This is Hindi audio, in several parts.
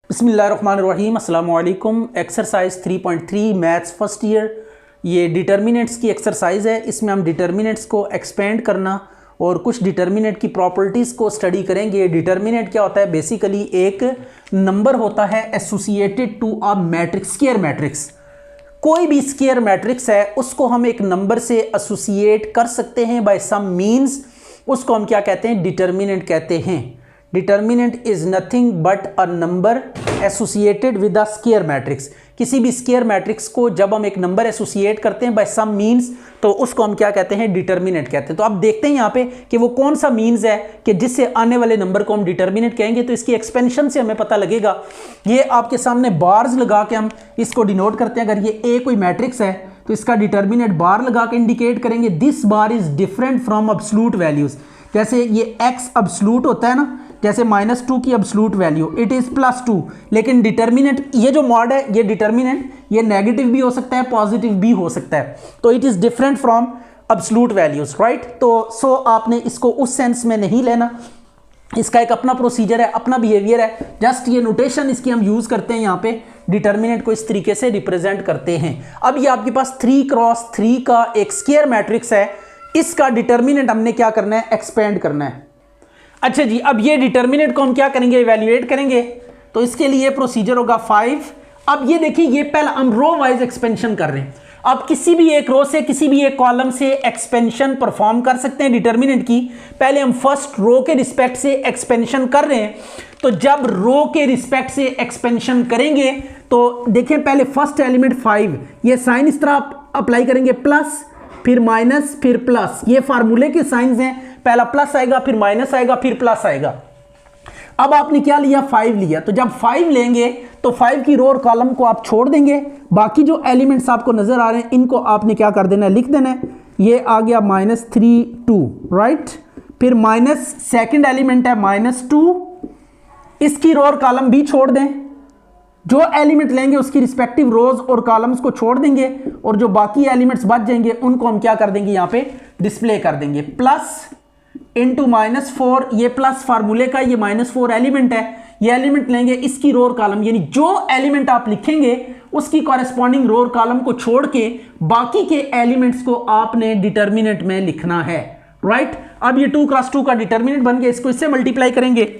बिस्मिल्लाहिर्रहमानिर्रहीम अस्सलाम वालेकुम। एक्सरसाइज 3.3 मैथ्स फर्स्ट ईयर, ये डिटर्मिनेंट्स की एक्सरसाइज है। इसमें हम डिटर्मिनेंट्स को एक्सपेंड करना और कुछ डिटर्मिनेंट की प्रॉपर्टीज़ को स्टडी करेंगे। डिटर्मिनेंट क्या होता है? बेसिकली एक नंबर होता है associated to a matrix, square matrix. कोई भी स्क्वायर मैट्रिक्स है उसको हम एक नंबर से एसोसिएट कर सकते हैं बाय सम मीन्स। उसको हम क्या कहते हैं? डिटर्मिनेंट कहते हैं। Determinant is nothing but a number associated with a square matrix. किसी भी स्क्वायर मैट्रिक्स को जब हम एक नंबर एसोसिएट करते हैं बाय सम मीन्स, तो उसको हम क्या कहते हैं? डिटर्मिनेंट कहते हैं। तो आप देखते हैं यहाँ पे कि वो कौन सा मीन्स है कि जिससे आने वाले नंबर को हम डिटर्मिनेंट कहेंगे। तो इसकी एक्सपेंशन से हमें पता लगेगा। ये आपके सामने बार्स लगा के हम इसको डिनोट करते हैं। अगर ये ए कोई मैट्रिक्स है तो इसका डिटर्मिनेंट बार लगा के इंडिकेट करेंगे। This bar is different from absolute values. जैसे ये एक्स अब्सोल्यूट होता है ना, जैसे -2 की अब्सोल्यूट वैल्यू इट इज +2, लेकिन डिटर्मिनेंट ये जो मॉड है, ये डिटर्मिनेंट ये नेगेटिव भी हो सकता है, पॉजिटिव भी हो सकता है। तो it is different from absolute values, right. तो आपने इसको उस सेंस में नहीं लेना। इसका एक अपना प्रोसीजर है, अपना बिहेवियर है। जस्ट ये नोटेशन इसकी हम यूज करते हैं। यहाँ पे डिटर्मिनेंट को इस तरीके से रिप्रेजेंट करते हैं। अब ये आपके पास 3x3 का एक स्क्वायर मैट्रिक्स है। इसका डिटर्मिनेंट हमने क्या करना है? एक्सपेंड करना है। अच्छा जी, अब ये डिटर्मिनेंट को हम क्या करेंगे? इवैल्यूएट करेंगे। तो इसके लिए प्रोसीजर होगा 5। अब ये देखिए, ये पहला हम रो वाइज एक्सपेंशन कर रहे हैं। अब किसी भी एक रो से, किसी भी एक कॉलम से एक्सपेंशन परफॉर्म कर सकते हैं डिटर्मिनेंट की। पहले हम फर्स्ट रो के रिस्पेक्ट से एक्सपेंशन कर रहे हैं। तो जब रो के रिस्पेक्ट से एक्सपेंशन करेंगे तो देखें, पहले फर्स्ट एलिमेंट 5, ये साइन इस तरह अप्लाई करेंगे, प्लस फिर माइनस फिर प्लस। ये फार्मूले के साइंस हैं। पहला प्लस आएगा, फिर माइनस आएगा, फिर प्लस आएगा। अब आपने क्या लिया? 5 लिया। तो जब 5 लेंगे तो 5 की रो और कॉलम को आप छोड़ देंगे। बाकी जो एलिमेंट्स आपको नजर आ रहे हैं इनको आपने क्या कर देना है? लिख देना है। ये आ गया -3 2, राइट। फिर माइनस सेकेंड एलिमेंट है -2, इसकी रो और कॉलम भी छोड़ दें। जो एलिमेंट लेंगे उसकी रिस्पेक्टिव रोज और कॉलम्स को छोड़ देंगे, और जो बाकी एलिमेंट्स बच जाएंगे उनको हम क्या कर देंगे? यहां पे डिस्प्ले कर देंगे। प्लस इंटू -4, ये प्लस फार्मूले का, ये -4 एलिमेंट है। ये एलिमेंट लेंगे, इसकी रो और कॉलम, यानी जो एलिमेंट आप लिखेंगे उसकी कॉरेस्पॉन्डिंग रो और कॉलम को छोड़ के बाकी के एलिमेंट्स को आपने डिटर्मिनेंट में लिखना है, राइट। अब ये 2x2 का डिटर्मिनेंट बन गया। इसको इससे मल्टीप्लाई करेंगे।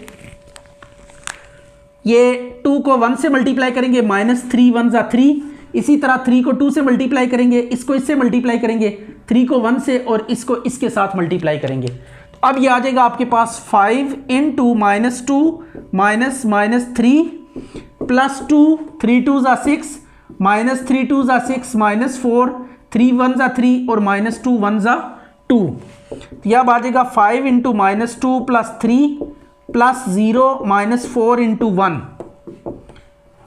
ये 2 को 1 से मल्टीप्लाई करेंगे, -3 1 = 3। इसी तरह 3 को 2 से मल्टीप्लाई करेंगे, इसको इससे मल्टीप्लाई करेंगे, 3 को 1 से, और इसको इसके साथ मल्टीप्लाई करेंगे। तो अब ये आ जाएगा आपके पास 5 × -2 -3 +2, 3 2 = 6, -3 2 = 6, -4, 3 1 = 3, और -2 1 = 2। तो यह अब आ जाएगा 5 × -2 + 3 + 0 -4 × 1,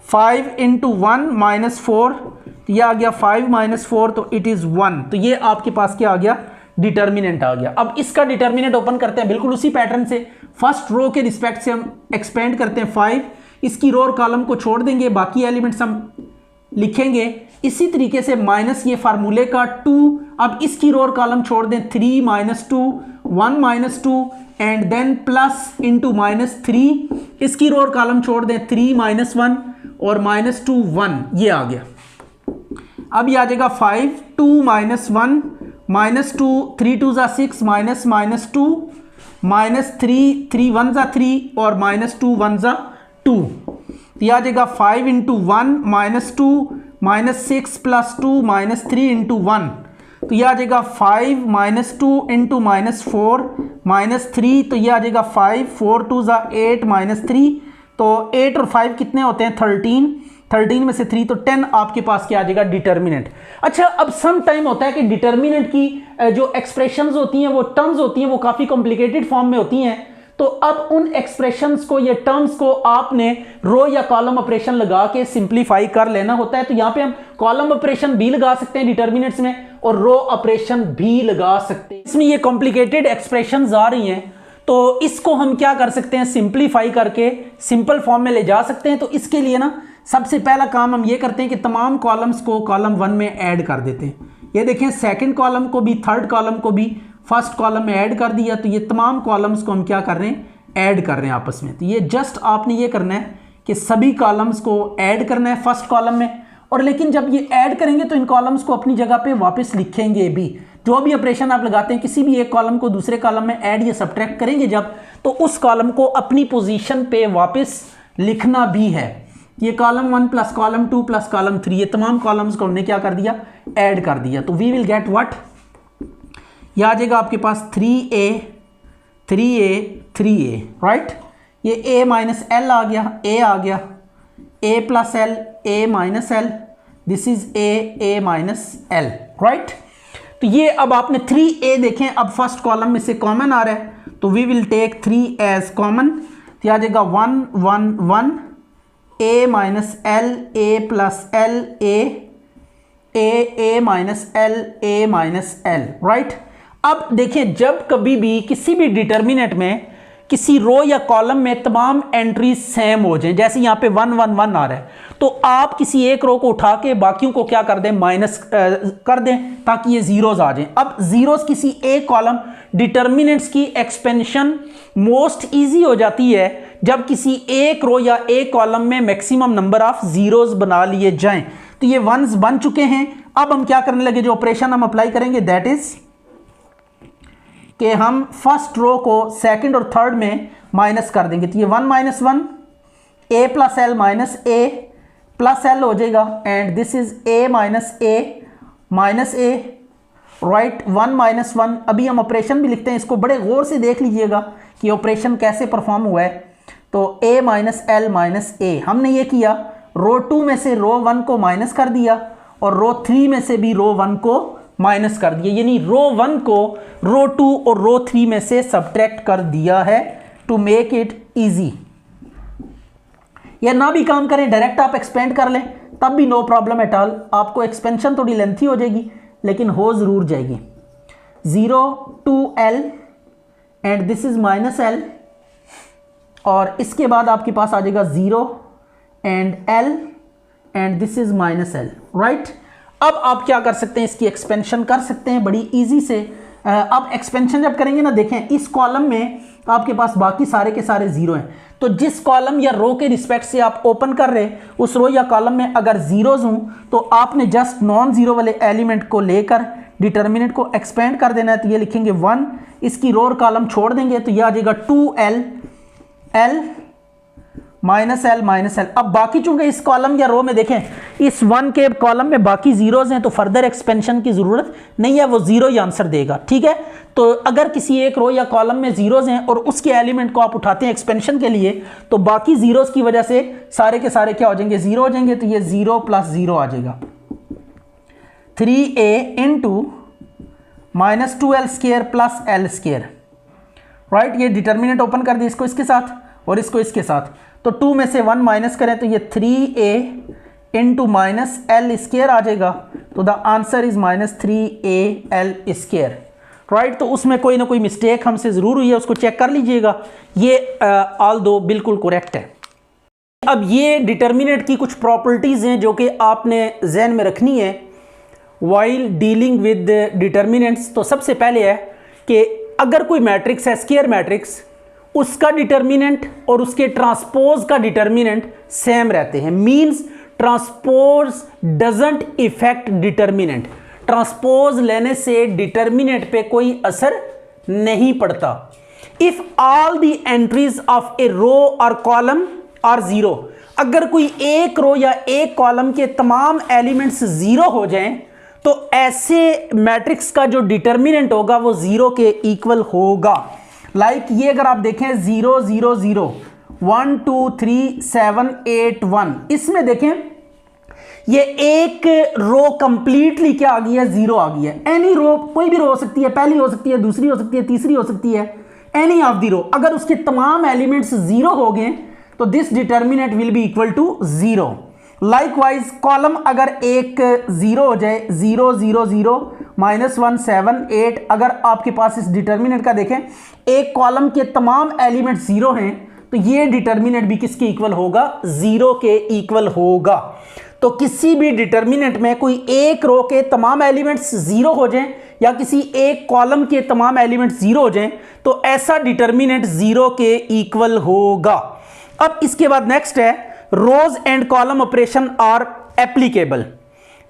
5 × 1 -4, तो यह आ गया 5 - 4, तो इट इज 1। तो ये आपके पास क्या आ गया? डिटर्मिनेंट आ गया। अब इसका डिटर्मिनेंट ओपन करते हैं बिल्कुल उसी पैटर्न से। फर्स्ट रो के रिस्पेक्ट से हम एक्सपेंड करते हैं 5, इसकी रो और कॉलम को छोड़ देंगे, बाकी एलिमेंट्स हम लिखेंगे। इसी तरीके से माइनस ये फार्मूले का 2, अब इसकी रो और कॉलम छोड़ दें, 3 -2 1 -2, एंड देन प्लस इंटू -3, इसकी रो और कॉलम छोड़ दें, 3 -1 और -2 1, ये आ गया। अब ये आ जाएगा 5 2 -1 -2, 3 2 = 6, -2 -3 3 1 = 3, और -2 1 = 2। तो यह आ जाएगा 5 × 1 -2 -6 + 2 -3 × 1। तो यह आ जाएगा 5 -2 × -4 -3, तो यह आ जाएगा 5 4 2 = 8 -3। तो 8 और 5 कितने होते हैं? 13 में से 3 तो 10 आपके पास क्या आ जाएगा? डिटर्मिनेंट। अच्छा, अब सम टाइम होता है कि डिटर्मिनेंट की जो एक्सप्रेशंस होती हैं, वो टर्म्स होती हैं, वो काफ़ी कॉम्प्लिकेटेड फॉर्म में होती हैं। तो अब उन एक्सप्रेशंस को, ये टर्म्स को आपने रो या कॉलम ऑपरेशन लगा के सिंप्लीफाई कर लेना होता है। तो यहाँ पे हम कॉलम ऑपरेशन भी लगा सकते हैं डिटर्मिनेंट्स में, और रो ऑपरेशन भी लगा सकते हैं। इसमें ये कॉम्प्लिकेटेड एक्सप्रेशंस आ रही हैं, तो इसको हम क्या कर सकते हैं? सिंप्लीफाई करके सिंपल फॉर्म में ले जा सकते हैं। तो इसके लिए ना सबसे पहला काम हम ये करते हैं कि तमाम कॉलम्स को कॉलम 1 में ऐड कर देते हैं। ये देखें, सेकंड कॉलम को भी, थर्ड कॉलम को भी फर्स्ट कॉलम में ऐड कर दिया। तो ये तमाम कॉलम्स को हम क्या कर रहे हैं? ऐड कर रहे हैं आपस में। तो ये जस्ट आपने ये करना है कि सभी कॉलम्स को ऐड करना है फर्स्ट कॉलम में, और लेकिन जब ये ऐड करेंगे तो इन कॉलम्स को अपनी जगह पे वापस लिखेंगे भी। जो भी ऑपरेशन आप लगाते हैं किसी भी एक कॉलम को दूसरे कॉलम में ऐड या सब्ट्रैक्ट करेंगे जब, तो उस कॉलम को अपनी पोजीशन पे वापस लिखना भी है। ये column 1 plus column 2 plus column 3, ये तमाम कॉलम्स को हमने क्या कर दिया, ऐड कर दिया। तो वी विल गेट व्हाट, यह आ जाएगा आपके पास 3a 3a 3a, राइट। ये a माइनस एल आ गया, a आ गया, a plus L, a minus L, this is a minus L, right. तो ये अब आपने 3a देखें, अब फर्स्ट कॉलम में से कॉमन आ रहा है, तो we will take 3 as common, तो आ जाएगा 1 1 1, a minus L, a plus L, a minus L, a minus L, right. अब देखें, जब कभी भी किसी भी डिटर्मिनेंट में किसी रो या कॉलम में तमाम एंट्रीज सेम हो जाएं, जैसे यहाँ पे 1 1 1 आ रहा है, तो आप किसी एक रो को उठा के बाकियों को क्या कर दें, माइनस कर दें, ताकि ये जीरोज आ जाएं। अब जीरोज किसी एक कॉलम, डिटर्मिनेंट्स की एक्सपेंशन मोस्ट इजी हो जाती है जब किसी एक रो या एक कॉलम में मैक्सिमम नंबर ऑफ जीरोज बना लिए जाएं। तो ये वंस बन चुके हैं। अब हम क्या करने लगे, जो ऑपरेशन हम अप्लाई करेंगे दैट इज कि हम फर्स्ट रो को सेकंड और थर्ड में माइनस कर देंगे। तो ये 1 minus 1, a plus L minus a plus L हो जाएगा, and this is a minus a, right. 1 minus 1, अभी हम ऑपरेशन भी लिखते हैं, इसको बड़े गौर से देख लीजिएगा कि ऑपरेशन कैसे परफॉर्म हुआ है। तो a minus L minus a, हमने ये किया, रो 2 में से रो 1 को माइनस कर दिया और रो 3 में से भी रो 1 को माइनस कर दिया, यानी रो 1 को रो 2 और रो 3 में से सब्ट्रैक्ट कर दिया है टू मेक इट इजी। या ना भी काम करें, डायरेक्ट आप एक्सपेंड कर लें, तब भी नो प्रॉब्लम एट ऑल। आपको एक्सपेंशन थोड़ी लेंथी हो जाएगी लेकिन हो ज़रूर जाएगी। 0 to l and this is minus L, और इसके बाद आपके पास आ जाएगा 0 and l and this is minus L, right. अब आप क्या कर सकते हैं, इसकी एक्सपेंशन कर सकते हैं बड़ी इजी से। अब एक्सपेंशन जब करेंगे ना, देखें इस कॉलम में आपके पास बाकी सारे के सारे जीरो हैं, तो जिस कॉलम या रो के रिस्पेक्ट से आप ओपन कर रहे हैं उस रो या कॉलम में अगर जीरोज हों तो आपने जस्ट नॉन जीरो वाले एलिमेंट को लेकर डिटर्मिनेंट को एक्सपेंड कर देना है। तो ये लिखेंगे 1, इसकी रो और कॉलम छोड़ देंगे तो यह आ जाएगा 2l l minus L minus L. अब बाकी चूंकि इस कॉलम या रो में देखें इस 1 के कॉलम में बाकी जीरोज हैं, तो फर्दर एक्सपेंशन की ज़रूरत नहीं है, वो जीरो ही आंसर देगा, ठीक है। तो अगर किसी एक रो या कॉलम में जीरोज हैं और उसके एलिमेंट को आप उठाते हैं एक्सपेंशन के लिए, तो बाकी जीरोज की वजह से सारे के सारे क्या हो जाएंगे, जीरो हो जाएंगे। तो ये 0 प्लस 0 आ जाएगा, 3a into minus 2l square plus l square, right. ये डिटर्मिनेंट ओपन कर दिया, इसको इसके साथ और इसको इसके साथ, तो 2 में से 1 माइनस करें तो ये 3a into minus L square आ जाएगा। तो the answer is minus 3al square, right. तो उसमें कोई ना कोई मिस्टेक हमसे ज़रूर हुई है, उसको चेक कर लीजिएगा। ये ऑल दो बिल्कुल करेक्ट है। अब ये डिटर्मिनेंट की कुछ प्रॉपर्टीज़ हैं जो कि आपने जहन में रखनी है वाइल डीलिंग विद डिटर्मिनेंट्स। तो सबसे पहले है कि अगर कोई मैट्रिक्स है, स्क्वायर मैट्रिक्स, उसका डिटर्मिनेंट और उसके ट्रांसपोज का डिटर्मिनेंट सेम रहते हैं, means transpose doesn't effect determinant. Transpose लेने से डिटर्मिनेंट पे कोई असर नहीं पड़ता। If all the entries of a row or column are zero, अगर कोई एक रो या एक कॉलम के तमाम एलिमेंट्स जीरो हो जाएं तो ऐसे मैट्रिक्स का जो डिटर्मिनेंट होगा वो जीरो के इक्वल होगा। लाइक ये अगर आप देखें 0 0 0 1 2 3 7 8 1, इसमें देखें ये एक रो कंप्लीटली क्या आ गई है, जीरो आ गई है। एनी रो, कोई भी रो हो सकती है, पहली हो सकती है, दूसरी हो सकती है, तीसरी हो सकती है, एनी ऑफ द रो, अगर उसके तमाम एलिमेंट्स जीरो हो गए तो this determinant will be equal to zero. Likewise column अगर एक जीरो हो जाए, 0 0 0 -1 7 8, अगर आपके पास इस डिटर्मिनेंट का देखें एक कॉलम के तमाम एलिमेंट जीरो हैं तो ये डिटर्मिनेंट भी किसके इक्वल होगा, जीरो के इक्वल होगा। तो किसी भी डिटर्मिनेंट में कोई एक रो के तमाम एलिमेंट्स जीरो हो जाएं या किसी एक कॉलम के तमाम एलिमेंट्स जीरो हो जाएं तो ऐसा डिटर्मिनेंट जीरो के इक्वल होगा। अब इसके बाद नेक्स्ट है rows and column operation are applicable.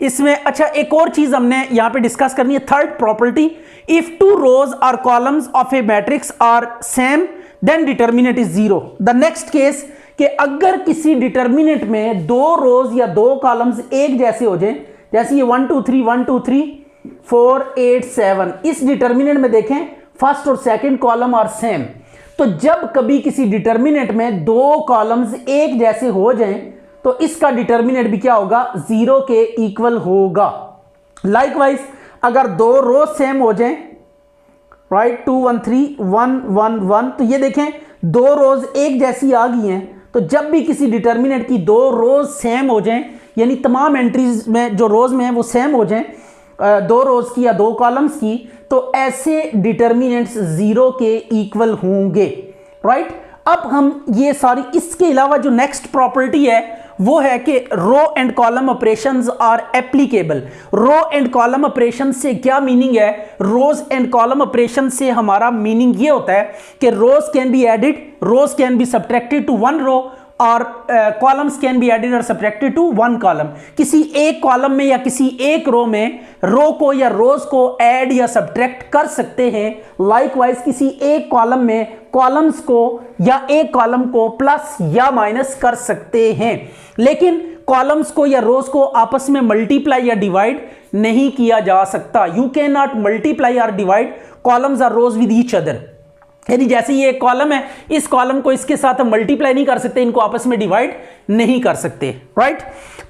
इसमें अच्छा एक और चीज हमने यहां पे डिस्कस करनी है, third property, if two rows और columns of a matrix are same then determinant is zero. The next case कि अगर किसी डिटर्मिनेंट में दो रोज या दो कॉलम्स एक जैसे हो जाए, जैसे ये 1 2 3 1 2 3 4 8 7, इस डिटर्मिनेंट में देखें फर्स्ट और सेकंड कॉलम आर सेम, तो जब कभी किसी डिटर्मिनेंट में दो कॉलम्स एक जैसे हो जाएं तो इसका डिटर्मिनेंट भी क्या होगा, जीरो के इक्वल होगा। लाइकवाइज अगर दो रोज सेम हो जाएं, राइट 2 1 3 1 1 1, तो ये देखें दो रोज एक जैसी आ गई हैं, तो जब भी किसी डिटर्मिनेंट की दो रोज सेम हो जाएं, यानी तमाम एंट्रीज में जो रोज में है वो सेम हो जाएं, दो रोज की या दो कॉलम्स की, तो ऐसे डिटर्मिनेंट्स जीरो के इक्वल होंगे, राइट। अब हम ये सारी, इसके अलावा जो नेक्स्ट प्रॉपर्टी है वो है कि row and column operations are applicable. Row and column operation से क्या मीनिंग है, रोज एंड कॉलम ऑपरेशन से हमारा मीनिंग ये होता है कि rows can be added, rows can be subtracted to one row or columns can be added or subtracted to one column. किसी एक कॉलम में या किसी एक रो में रो को या रोज को ऐड या सब्ट्रैक्ट कर सकते हैं। लाइकवाइज किसी एक कॉलम में कॉलम्स को या एक कॉलम को प्लस या माइनस कर सकते हैं, लेकिन कॉलम्स को या रोज को आपस में मल्टीप्लाई या डिवाइड नहीं किया जा सकता। यू कैन नॉट मल्टीप्लाई और डिवाइड कॉलम्स और रोज विद ईच अदर। यानी जैसे ये एक कॉलम है, इस कॉलम को इसके साथ हम मल्टीप्लाई नहीं कर सकते, इनको आपस में डिवाइड नहीं कर सकते, राइट।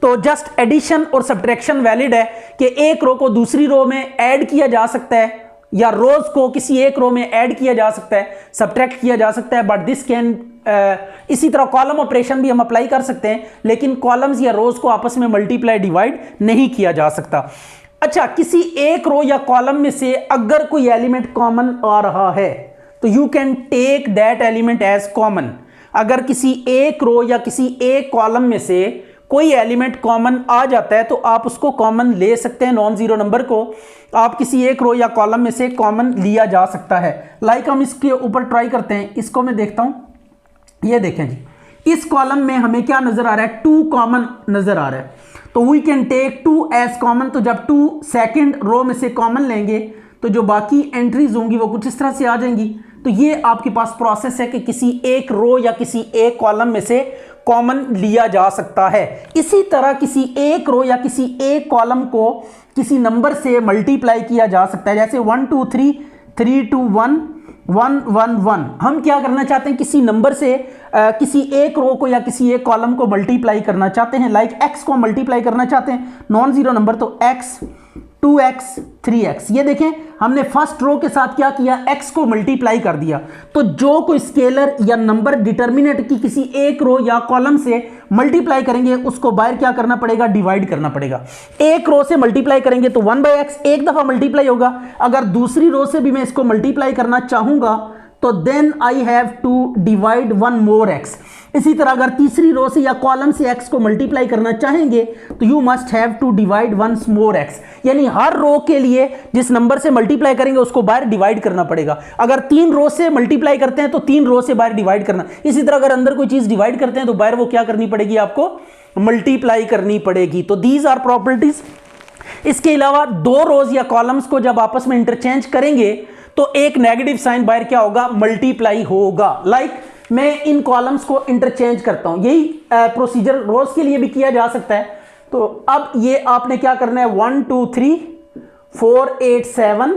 तो जस्ट एडिशन और सब्ट्रैक्शन वैलिड है कि एक रो को दूसरी रो में ऐड किया जा सकता है या रोज को किसी एक रो में ऐड किया जा सकता है, सब्ट्रैक्ट किया जा सकता है, बट दिस कैन इसी तरह कॉलम ऑपरेशन भी हम अप्लाई कर सकते हैं, लेकिन कॉलम्स या रोज को आपस में मल्टीप्लाई डिवाइड नहीं किया जा सकता। अच्छा, किसी एक रो या कॉलम में से अगर कोई एलिमेंट कॉमन आ रहा है तो you can take that element as common. अगर किसी एक रो या किसी एक कॉलम में से कोई एलिमेंट कॉमन आ जाता है तो आप उसको कॉमन ले सकते हैं, नॉन जीरो नंबर को आप किसी एक रो या कॉलम में से कॉमन लिया जा सकता है। लाइक हम इसके ऊपर ट्राई करते हैं, इसको मैं देखता हूं, ये देखें जी, इस कॉलम में हमें क्या नजर आ रहा है, 2 कॉमन नजर आ रहा है, तो we can take 2 as common. तो जब 2 सेकेंड रो में से कॉमन लेंगे तो जो बाकी एंट्रीज होंगी वो कुछ इस तरह से आ जाएंगी। तो ये आपके पास प्रोसेस है कि किसी एक रो या किसी एक कॉलम में से कॉमन लिया जा सकता है। इसी तरह किसी एक रो या किसी एक कॉलम को किसी नंबर से मल्टीप्लाई किया जा सकता है, जैसे 1 2 3 3 2 1 1 1 1। हम क्या करना चाहते हैं, किसी नंबर से किसी एक रो को या किसी एक कॉलम को मल्टीप्लाई करना चाहते हैं, लाइक x को मल्टीप्लाई करना चाहते हैं, नॉन जीरो नंबर, तो x 2x 3x। ये देखें हमने फर्स्ट रो के साथ क्या किया, x को मल्टीप्लाई कर दिया। तो जो कोई स्केलर या नंबर डिटर्मिनेंट की किसी एक रो या कॉलम से मल्टीप्लाई करेंगे उसको बाहर क्या करना पड़ेगा, डिवाइड करना पड़ेगा। एक रो से मल्टीप्लाई करेंगे तो 1/x एक दफा मल्टीप्लाई होगा। अगर दूसरी रो से भी मैं इसको मल्टीप्लाई करना चाहूंगा तो then I have to divide 1 more x। इसी तरह अगर तीसरी रो से या कॉलम से x को मल्टीप्लाई करना चाहेंगे तो you must have to divide 1 more x। यानी हर रो के लिए जिस नंबर से मल्टीप्लाई करेंगे उसको बाहर डिवाइड करना पड़ेगा। अगर 3 रो से मल्टीप्लाई करते हैं तो 3 रो से बाहर डिवाइड करना। इसी तरह अगर अंदर कोई चीज डिवाइड करते हैं तो बाहर वो क्या करनी पड़ेगी, आपको मल्टीप्लाई करनी पड़ेगी। तो दीज आर प्रॉपर्टीज। इसके अलावा दो रोज या कॉलम्स को जब आपस में इंटरचेंज करेंगे तो एक नेगेटिव साइन बाहर क्या होगा, मल्टीप्लाई होगा। लाइक मैं इन कॉलम्स को इंटरचेंज करता हूं, यही प्रोसीजर रोज के लिए भी किया जा सकता है। तो अब ये आपने क्या करना है, 1 2 3 4 8 7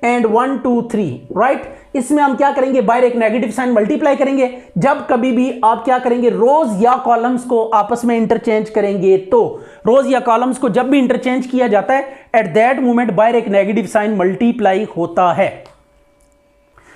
एंड 1 2 3, राइट। इसमें हम क्या करेंगे, बाहर एक नेगेटिव साइन मल्टीप्लाई करेंगे। जब कभी भी आप क्या करेंगे, रोज या कॉलम्स को आपस में इंटरचेंज करेंगे तो रोज या कॉलम्स को जब भी इंटरचेंज किया जाता है एट दैट मोमेंट बाहर एक नेगेटिव साइन मल्टीप्लाई होता है।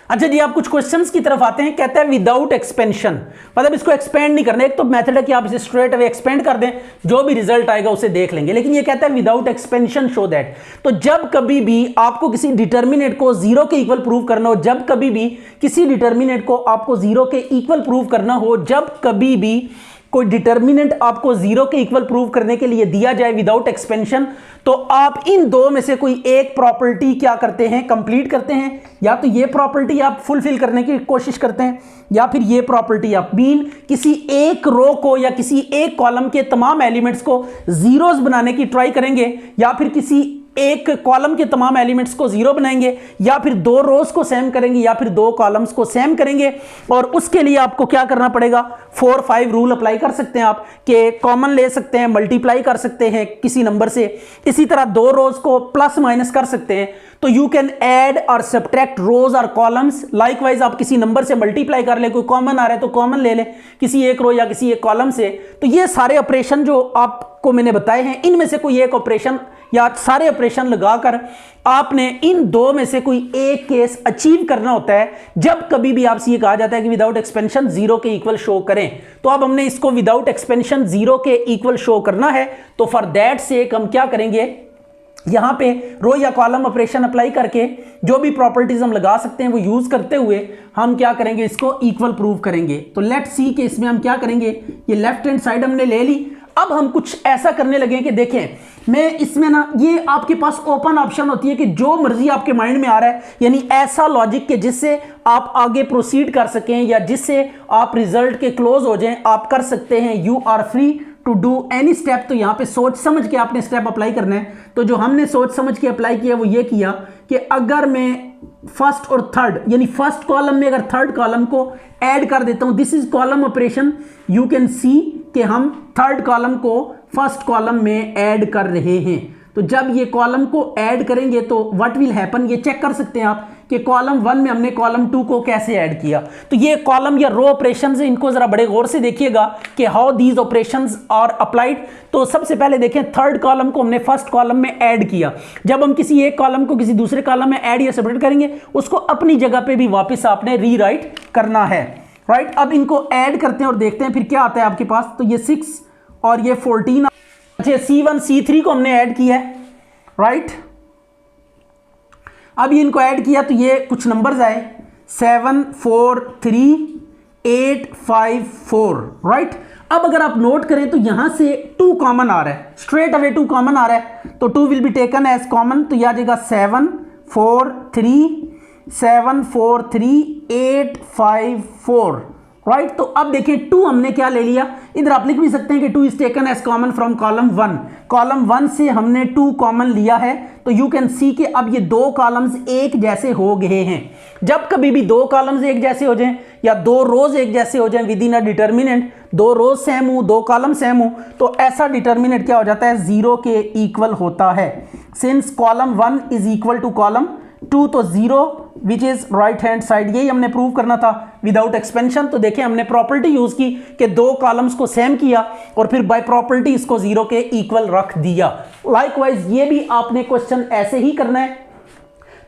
अच्छा जी, आप कुछ क्वेश्चंस की तरफ आते हैं। कहता है विदाउट एक्सपेंशन, मतलब इसको एक्सपेंड नहीं करना। एक तो मेथड है कि आप इसे स्ट्रेट अवे एक्सपेंड कर दें, जो भी रिजल्ट आएगा उसे देख लेंगे, लेकिन ये कहता है विदाउट एक्सपेंशन शो दैट। तो जब कभी भी आपको किसी डिटर्मिनेंट को जीरो के इक्वल प्रूव करना हो, जब कभी भी किसी डिटर्मिनेंट को आपको जीरो के इक्वल प्रूव करना हो, जब कभी भी कोई डिटर्मिनेंट आपको जीरो के इक्वल प्रूव करने के लिए दिया जाए विदाउट एक्सपेंशन, तो आप इन दो में से कोई एक प्रॉपर्टी क्या करते हैं, कंप्लीट करते हैं। या तो ये प्रॉपर्टी आप फुलफिल करने की कोशिश करते हैं, या फिर ये प्रॉपर्टी आप मीन किसी एक रो को या किसी एक कॉलम के तमाम एलिमेंट्स को जीरोस बनाने की ट्राई करेंगे, या फिर किसी एक कॉलम के तमाम एलिमेंट्स को जीरो बनाएंगे, या फिर दो रोज को सेम करेंगे, या फिर दो कॉलम्स को सेम करेंगे। और उसके लिए आपको क्या करना पड़ेगा, 4-5 रूल अप्लाई कर सकते हैं आप, कि कॉमन ले सकते हैं, मल्टीप्लाई कर सकते हैं किसी नंबर से, इसी तरह दो रोज को प्लस माइनस कर सकते हैं। तो यू कैन ऐड और सब्ट्रैक्ट रोज और कॉलम्स। लाइकवाइज आप किसी नंबर से मल्टीप्लाई कर ले, कोई कॉमन आ रहा है तो कॉमन ले ले किसी एक रो या किसी एक कॉलम से। तो ये सारे ऑपरेशन जो आपको मैंने बताए हैं, इनमें से कोई एक ऑपरेशन या सारे ऑपरेशन लगाकर आपने इन दो में से कोई एक केस अचीव करना होता है। जब कभी भी आपसे ये कहा जाता है कि विदाउट एक्सपेंशन जीरो के इक्वल शो करें, तो अब हमने इसको विदाउट एक्सपेंशन जीरो के इक्वल शो करना है। तो फॉर दैट सेक हम क्या करेंगे, यहां पे रो या कॉलम ऑपरेशन अप्लाई करके जो भी प्रॉपर्टीज हम लगा सकते हैं वो यूज करते हुए हम क्या करेंगे, इसको इक्वल प्रूव करेंगे। तो लेट्स सी कि इसमें हम क्या करेंगे, ये लेफ्ट हैंड साइड हमने ले ली। अब हम कुछ ऐसा करने लगे कि देखें, मैं इसमें ना, ये आपके पास ओपन ऑप्शन होती है कि जो मर्जी आपके माइंड में आ रहा है, यानी ऐसा लॉजिक के जिससे आप आगे प्रोसीड कर सकें या जिससे आप रिजल्ट के क्लोज हो जाएं, आप कर सकते हैं। You are free to do any step. तो यहाँ पे सोच समझ के आपने स्टेप अप्लाई करना है। तो जो हमने सोच समझ के अप्लाई किया वो ये किया कि अगर मैं फर्स्ट और थर्ड, यानी फर्स्ट कॉलम में अगर थर्ड कॉलम को ऐड कर देता हूं, this is column operation, you can see कि हम थर्ड कॉलम को फर्स्ट कॉलम में ऐड कर रहे हैं। तो जब ये कॉलम को ऐड करेंगे तो व्हाट विल हैपन, ये चेक कर सकते हैं आप कि कॉलम 1 में हमने कॉलम 2 को कैसे ऐड किया। तो ये कॉलम या रो ऑपरेशंस, इनको जरा बड़े गौर से देखिएगा कि how these operations are applied. तो सबसे पहले देखें, थर्ड कॉलम को हमने फर्स्ट कॉलम में ऐड किया। जब हम किसी एक कॉलम को किसी दूसरे कॉलम में ऐड या सेपरेट करेंगे, उसको अपनी जगह पे भी वापस आपने रीराइट करना है, राइट। अब इनको ऐड करते हैं और देखते हैं फिर क्या आता है आपके पास। तो ये 6 और ये 14। अच्छा, C1 C3 को हमने ऐड किया है, राइट। अब ये इनको ऐड किया तो ये कुछ नंबर्स आए 7 4 3 8 5 4, राइट। अब अगर आप नोट करें तो यहां से 2 कॉमन आ रहा है, स्ट्रेट अवे 2 कॉमन आ रहा है। तो 2 will be taken as common. तो यह आ जाएगा 7 4 3 7 4 3 8 5 4, राइट। तो अब देखें 2 हमने क्या ले लिया, इधर आप लिख भी सकते हैं कि 2 is taken as common from column 1। Column 1 से हमने 2 कॉमन लिया है। तो यू कैन सी कि अब ये दो कॉलम्स एक जैसे हो गए हैं। जब कभी भी दो कॉलम्स एक जैसे हो जाएं या दो रोज एक जैसे हो जाएं विद इन अ डिटर्मिनेंट, दो रोज सेम हो, दो कॉलम सेम हो, तो ऐसा डिटर्मिनेंट क्या हो जाता है, जीरो के इक्वल होता है। Since column 1 is equal to column 2, तो zero which is right hand side, यही हमने प्रूव करना था विदाउट एक्सपेंशन। तो देखिए हमने प्रॉपर्टी यूज की कि दो कॉलम्स को सेम किया और फिर बाय प्रॉपर्टी इसको जीरो के इक्वल रख दिया। लाइकवाइज ये भी आपने क्वेश्चन ऐसे ही करना है।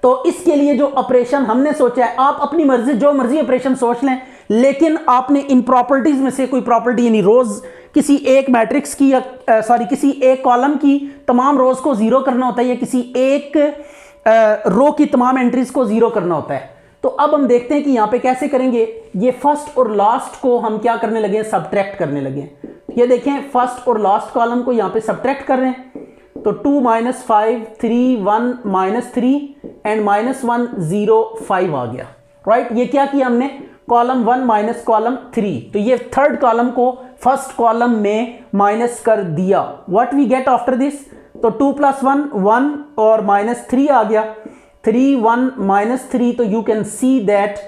तो इसके लिए जो ऑपरेशन हमने सोचा है, आप अपनी मर्जी जो मर्जी ऑपरेशन सोच लें, लेकिन आपने इन प्रॉपर्टीज में से कोई प्रॉपर्टी, यानी रोज किसी एक मैट्रिक्स की या किसी एक कॉलम की तमाम रोज को जीरो करना होता है या किसी एक रो की तमाम एंट्रीज को जीरो करना होता है। तो अब हम देखते हैं कि यहां पे कैसे करेंगे। ये फर्स्ट और लास्ट को हम क्या करने लगे, सब्ट्रैक्ट करने लगे। ये देखें फर्स्ट और लास्ट कॉलम को यहां पे सब्ट्रैक्ट कर रहे हैं। तो 2 - 5 3 1 -3 एंड -1 0 5 आ गया, राइट। ये क्या किया हमने, कॉलम 1 माइनस कॉलम 3। तो ये थर्ड कॉलम को फर्स्ट कॉलम में माइनस कर दिया। What we get after this, तो 2 + 1 1 और -3 आ गया, 3 1 -3। तो you can see that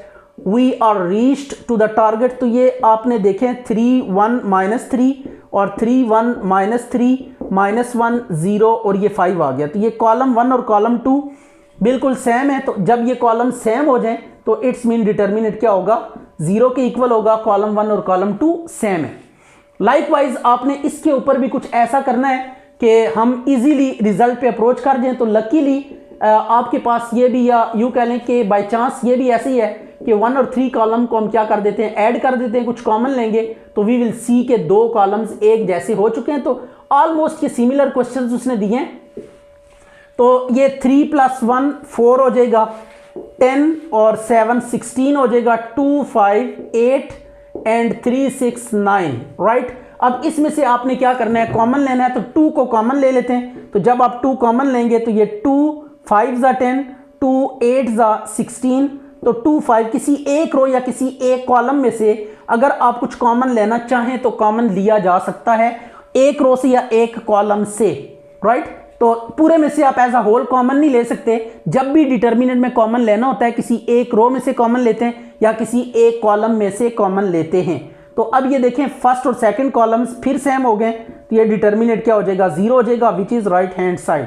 we are reached to the target. तो ये आपने देखें 3 1 -3 और 3 1 -3 -1 0 और ये 5 आ गया। तो ये कॉलम 1 और कॉलम 2 बिल्कुल सेम है। तो जब ये कॉलम सेम हो जाए तो इट्स मीन डिटर्मिनेंट क्या होगा, जीरो के इक्वल होगा। कॉलम 1 और कॉलम 2 सेम है। लाइकवाइज आपने इसके ऊपर भी कुछ ऐसा करना है कि हम इजीली रिजल्ट पे अप्रोच कर जाएं। तो लकीली आपके पास ये भी, या यूँ कह लें कि बाय चांस ये भी ऐसे ही है कि 1 और 3 कॉलम को हम क्या कर देते हैं, ऐड कर देते हैं, कुछ कॉमन लेंगे तो वी विल सी के दो कॉलम्स एक जैसे हो चुके हैं। तो ऑलमोस्ट ये सिमिलर क्वेश्चंस उसने दिए हैं। तो ये 3 + 1 4 हो जाएगा, 10 और 7 16 हो जाएगा, 2 5 8 एंड 3 6 9, राइट। अब इसमें से आपने क्या करना है, कॉमन लेना है, तो 2 को कॉमन ले लेते हैं। तो जब आप 2 कॉमन लेंगे तो ये 2 5 ज़ा 10, 2 8 ज़ा 16, तो 2 5 किसी एक रो या किसी एक कॉलम में से अगर आप कुछ कॉमन लेना चाहें तो कॉमन लिया जा सकता है, एक रो से या एक कॉलम से, राइट। तो पूरे में से आप एज अ होल कॉमन नहीं ले सकते। जब भी डिटर्मिनेंट में कॉमन लेना होता है, किसी एक रो में से कॉमन लेते हैं या किसी एक कॉलम में से कॉमन लेते हैं। तो अब ये देखें फर्स्ट और सेकंड कॉलम्स फिर सेम हो गए, तो ये डिटर्मिनेंट क्या हो जाएगा, 0 हो जाएगा, which is right hand side.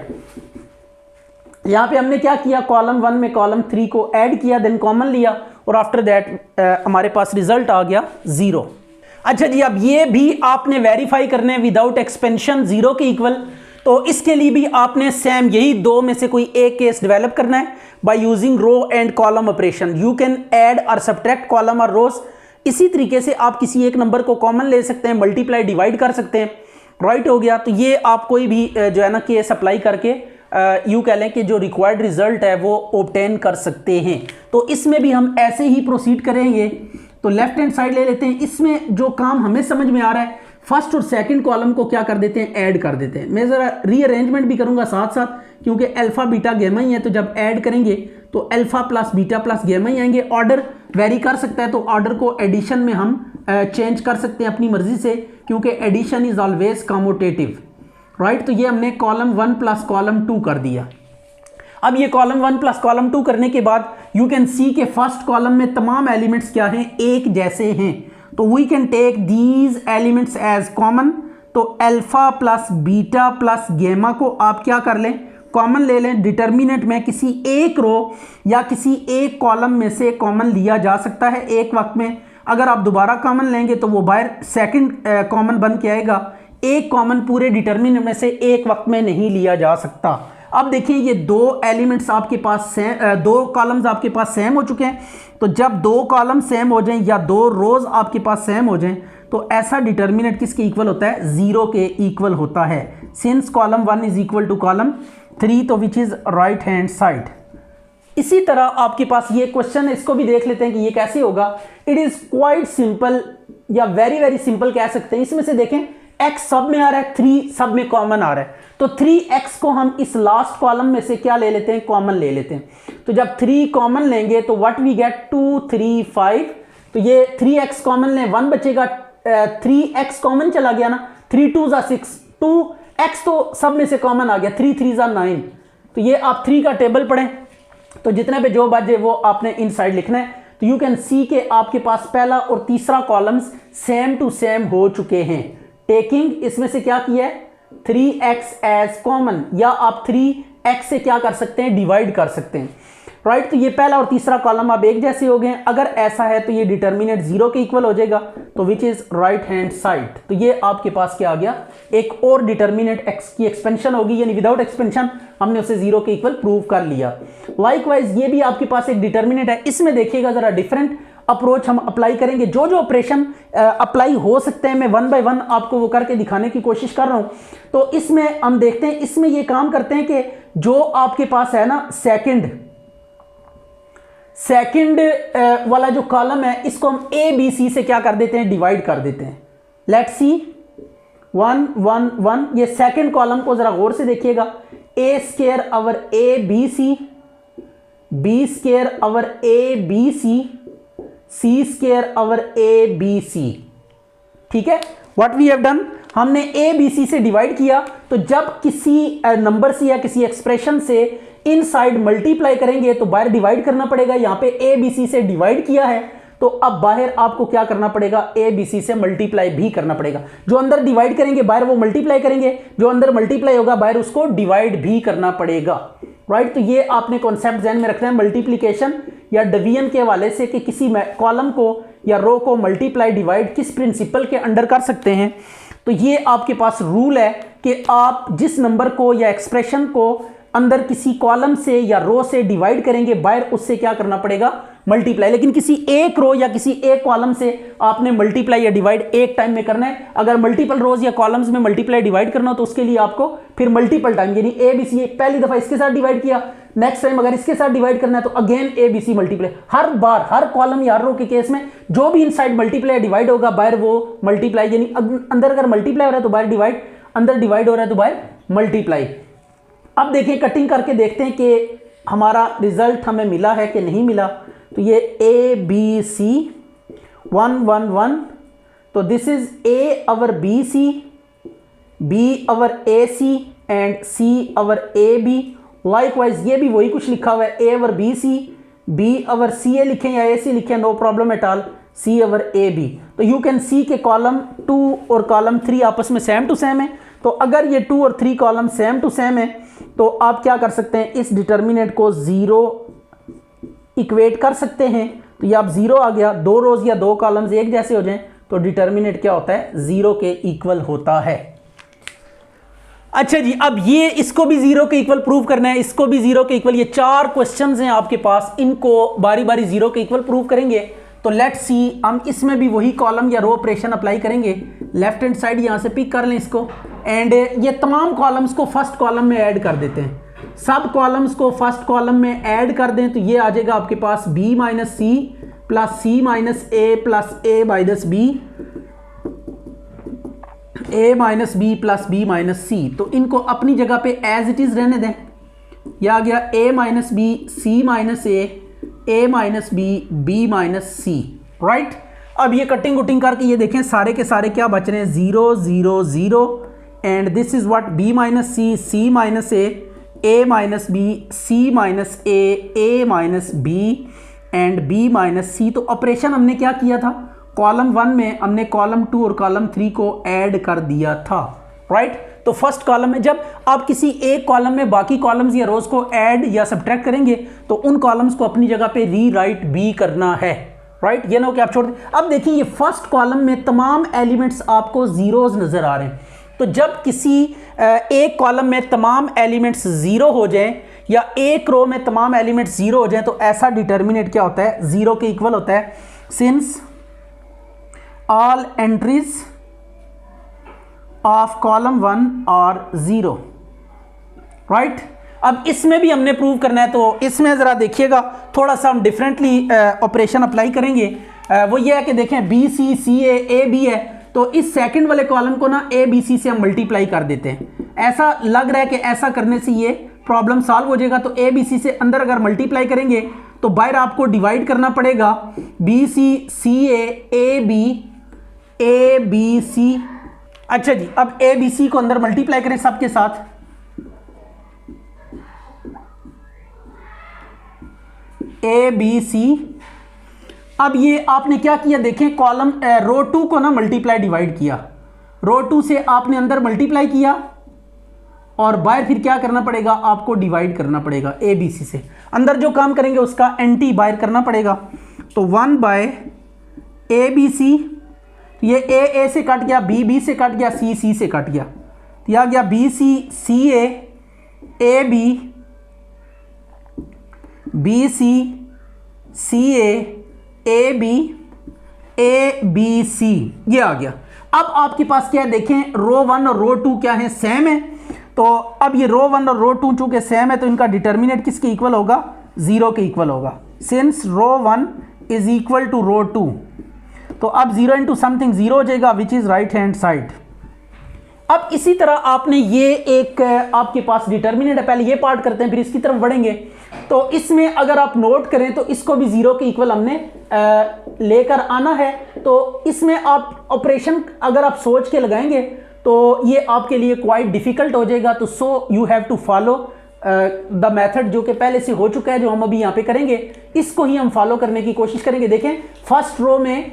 यहां पे हमने क्या किया, कॉलम 1 में कॉलम 3 को ऐड किया, देन कॉमन लिया और आफ्टर दैट हमारे पास रिजल्ट आ गया 0। अच्छा जी, अब ये भी आपने वेरीफाई करने विदाउट एक्सपेंशन 0 के इक्वल, तो इसके लिए भी आपने सेम यही 2 में से कोई एक केस डेवलप करना है by using row and column operation. You can add और सब्ट्रैक्ट कॉलम और रोज। इसी तरीके से आप किसी एक नंबर को कॉमन ले सकते हैं, मल्टीप्लाई डिवाइड कर सकते हैं, राइट हो गया। तो ये आप कोई भी जो है ना केस अप्लाई करके यूँ कह लें कि जो रिक्वायर्ड रिजल्ट है वो ऑब्टेन कर सकते हैं। तो इसमें भी हम ऐसे ही प्रोसीड करेंगे। तो लेफ्ट हैंड साइड ले लेते हैं। इसमें जो काम हमें समझ में आ रहा है, फर्स्ट और सेकंड कॉलम को क्या कर देते हैं, ऐड कर देते हैं। मैं ज़रा रीअरेंजमेंट भी करूंगा साथ साथ, क्योंकि अल्फा बीटा गेमा ही है, तो जब ऐड करेंगे तो अल्फा प्लस बीटा प्लस गेमा ही आएंगे। ऑर्डर वेरी कर सकता है, तो ऑर्डर को एडिशन में हम चेंज कर सकते हैं अपनी मर्जी से, क्योंकि addition is always commutative, right. तो ये हमने कॉलम 1 प्लस कॉलम 2 कर दिया। अब ये कॉलम 1 प्लस कॉलम 2 करने के बाद यू कैन सी के फर्स्ट कॉलम में तमाम एलिमेंट्स क्या हैं, एक जैसे हैं। तो we can take these elements as common. तो alpha plus beta plus gamma को आप क्या कर लें, कॉमन ले लें। डिटर्मिनेंट में किसी एक रो या किसी एक कॉलम में से कॉमन लिया जा सकता है एक वक्त में। अगर आप दोबारा कॉमन लेंगे तो वो बाहर सेकंड कॉमन बन के आएगा। एक कॉमन पूरे डिटर्मिनेंट में से एक वक्त में नहीं लिया जा सकता। अब देखिए ये 2 एलिमेंट्स आपके पास 2 कॉलम्स आपके पास सेम हो चुके हैं। तो जब 2 कॉलम सेम हो जाएं या 2 रोज आपके पास सेम हो जाएं, तो ऐसा डिटर्मिनेंट किसके इक्वल होता है, 0 के इक्वल होता है। Since column 1 is equal to column 3, तो which is right hand side. इसी तरह आपके पास ये क्वेश्चन है, इसको भी देख लेते हैं कि ये कैसे होगा। इट इज क्वाइट सिंपल या वेरी वेरी सिंपल कह सकते हैं। इसमें से देखें x सब में आ रहा है, 3 सब में कॉमन आ रहा है, तो 3x को हम इस लास्ट कॉलम में से क्या ले लेते हैं, कॉमन ले लेते हैं। तो जब 3 कॉमन लेंगे तो व्हाट वी गेट 2 3 5, तो ये 3x कॉमन लें, 1 बचेगा, 3x कॉमन चला गया ना, 3 2 ज़ा 6, 2x तो सब में से कॉमन आ गया, 3 3 ज़ा 9। तो ये आप 3 का टेबल पढ़ें, तो जितने पे जो बचे वो आपने इन साइड लिखना है। तो यू कैन सी के आपके पास पहला और तीसरा कॉलम्स सेम टू सेम हो चुके हैं। टेकिंग इसमें से क्या किया है, 3x एज कॉमन, या आप 3x से क्या कर सकते हैं, डिवाइड कर सकते हैं, राइट। तो ये पहला और तीसरा कॉलम अब एक जैसे हो गए। अगर ऐसा है तो ये डिटर्मिनेंट 0 के इक्वल हो जाएगा, तो which is right hand side. तो ये आपके पास क्या आ गया, एक और डिटर्मिनेंट x की एक्सपेंशन होगी, यानी विदाउट एक्सपेंशन हमने उसे 0 के इक्वल प्रूव कर लिया। लाइकवाइज ये भी आपके पास एक डिटर्मिनेंट है। इसमें देखिएगा जरा डिफरेंट अप्रोच हम अप्लाई करेंगे। जो जो ऑपरेशन अप्लाई हो सकते हैं मैं 1 बाय 1 आपको वो करके दिखाने की कोशिश कर रहा हूं। तो इसमें हम देखते हैं, इसमें ये काम करते हैं कि जो आपके पास है ना सेकंड वाला जो कॉलम है, इसको हम ए बी सी से क्या कर देते हैं, डिवाइड कर देते हैं। लेट्स सी 1 1 1, ये सेकंड कॉलम को जरा गौर से देखिएगा। A square over A B C, B square over A B C, C square over A B C, ठीक है। व्हाट वी हैव डन, हमने ए बी सी से डिवाइड किया। तो जब किसी नंबर से या किसी एक्सप्रेशन से इनसाइड मल्टीप्लाई करेंगे तो बाहर डिवाइड करना पड़ेगा। यहां पे ए बी सी से डिवाइड किया है, तो अब बाहर आपको क्या करना पड़ेगा, ए बी सी से मल्टीप्लाई भी करना पड़ेगा। जो अंदर डिवाइड करेंगे बाहर वो मल्टीप्लाई करेंगे, जो अंदर मल्टीप्लाई होगा बाहर उसको डिवाइड भी करना पड़ेगा, राइट। तो ये आपने कॉन्सेप्ट ध्यान में रखना है मल्टीप्लीकेशन या डिवीजन के हवाले से, कि किसी कॉलम को या रो को मल्टीप्लाई डिवाइड किस प्रिंसिपल के अंडर कर सकते हैं। तो ये आपके पास रूल है कि आप जिस नंबर को या एक्सप्रेशन को अंदर किसी कॉलम से या रो से डिवाइड करेंगे, बाहर उससे क्या करना पड़ेगा, मल्टीप्लाई, लेकिन किसी एक रो या किसी एक कॉलम से आपने मल्टीप्लाई या डिवाइड एक टाइम में करना है। अगर मल्टीपल रोज या कॉलम्स में मल्टीप्लाई डिवाइड करना हो तो उसके लिए आपको फिर मल्टीपल टाइम, यानी ए बी सी, पहली दफा इसके साथ डिवाइड किया, नेक्स्ट टाइम अगर इसके साथ डिवाइड करना है तो again A B C multiply. हर बार हर कॉलम या हर रो के केस में जो भी इनसाइड मल्टीप्लाई डिवाइड होगा बाहर वो मल्टीप्लाई, यानी अंदर अगर मल्टीप्लाई हो रहा है तो बाहर डिवाइड, अंदर डिवाइड हो रहा है तो बाहर मल्टीप्लाई। अब देखिए कटिंग करके देखते हैं कि हमारा रिजल्ट हमें मिला है कि नहीं मिला। तो ये ए बी सी 1 1 1, तो this is A over B C, B over A C and C over A B. Likewise ये भी वही कुछ लिखा हुआ है, ए अवर बी सी, बी अवर सी ए लिखें या ए सी लिखें, no problem at all, C over A B. तो यू कैन सी के कॉलम 2 और कॉलम 3 आपस में सेम टू सेम है। तो अगर ये 2 और 3 कॉलम सेम टू सेम है तो आप क्या कर सकते हैं, इस डिटर्मिनेंट को 0 इक्वेट कर सकते हैं। तो ये आप 0 आ गया, 2 रोज या 2 कॉलम्स एक जैसे हो जाएं तो डिटर्मिनेंट क्या होता है, 0 के इक्वल होता है। अच्छा जी, अब ये इसको भी 0 के इक्वल प्रूव करना है, इसको भी 0 के इक्वल। ये 4 क्वेश्चंस हैं आपके पास, इनको बारी बारी 0 के इक्वल प्रूव करेंगे। तो लेट्स सी, हम इसमें भी वही कॉलम या रो ऑपरेशन अप्लाई करेंगे। लेफ्ट हैंड साइड यहां से पिक कर लें इसको, एंड ये तमाम कॉलम्स को फर्स्ट कॉलम में ऐड कर देते हैं। सब कॉलम्स को फर्स्ट कॉलम में ऐड कर दें तो ये आ जाएगा आपके पास b minus C plus C minus A plus A minus B, A minus B plus B minus C. तो इनको अपनी जगह पे एज इट इज रहने दें। यह आ गया a minus B, C minus A minus B minus C, right. अब ये कटिंग कुटिंग करके ये देखें सारे के सारे क्या बच रहे हैं, 0 0 0, and this is what, b minus C minus A minus B, C minus A minus B and B minus C. तो ऑपरेशन हमने क्या किया था, कॉलम 1 में हमने कॉलम 2 और कॉलम 3 को ऐड कर दिया था, राइट। तो फर्स्ट कॉलम में जब आप किसी एक कॉलम में बाकी कॉलम्स या रोज को ऐड या सब्ट्रैक्ट करेंगे तो उन कॉलम्स को अपनी जगह पे रीराइट भी करना है, राइट। ये ना हो कि आप छोड़ दें। अब देखिए ये फर्स्ट कॉलम में तमाम एलिमेंट्स आपको जीरोज नजर आ रहे हैं। तो जब किसी एक कॉलम में तमाम एलिमेंट्स 0 हो जाएं या एक रो में तमाम एलिमेंट्स 0 हो जाएं तो ऐसा डिटर्मिनेंट क्या होता है, 0 के इक्वल होता है। Since all entries of column 1 और 0, राइट। अब इसमें भी हमने प्रूव करना है, तो इसमें जरा देखिएगा थोड़ा सा हम डिफरेंटली ऑपरेशन अप्लाई करेंगे। वो ये है कि देखें B C C A B है, तो इस सेकंड वाले कॉलम को ना ए बी सी से हम मल्टीप्लाई कर देते हैं। ऐसा लग रहा है कि ऐसा करने से ये प्रॉब्लम सॉल्व हो जाएगा। तो ए बी सी से अंदर अगर मल्टीप्लाई करेंगे तो बाहर आपको डिवाइड करना पड़ेगा, B C A B C. अच्छा जी, अब ए बी सी को अंदर मल्टीप्लाई करें सबके साथ, ए बी सी। अब ये आपने क्या किया देखें, कॉलम रो 2 को ना मल्टीप्लाई डिवाइड किया, रो 2 से आपने अंदर मल्टीप्लाई किया और बाहर फिर क्या करना पड़ेगा, आपको डिवाइड करना पड़ेगा ए बी सी से। अंदर जो काम करेंगे उसका एंटी बाहर करना पड़ेगा। तो 1 बाय ए बी सी, ये ए से कट गया, बी से कट गया, सी से कट गया, यह आ गया B C A B C A B C, ये आ गया। अब आपके पास क्या है देखें, रो 1 और रो 2 क्या है, सेम है। तो अब ये रो 1 और रो 2 चूंकि सेम है तो इनका डिटर्मिनेंट किसके इक्वल होगा, 0 के इक्वल होगा। Since row 1 is equal to row 2, तो अब 0 इंटू समथिंग 0 हो जाएगा which is right hand side. अब इसी तरह आपने ये एक आपके पास डिटर्मिनेंट है, पहले ये पार्ट करते हैं फिर इसकी तरफ बढ़ेंगे। तो इसमें अगर आप नोट करें तो इसको भी 0 के इक्वल हमने लेकर आना है। तो इसमें आप ऑपरेशन अगर आप सोच के लगाएंगे तो ये आपके लिए क्वाइट डिफिकल्ट हो जाएगा। तो so you have to follow the method जो कि पहले से हो चुका है, जो हम अभी यहाँ पे करेंगे, इसको ही हम फॉलो करने की कोशिश करेंगे। देखें फर्स्ट रो में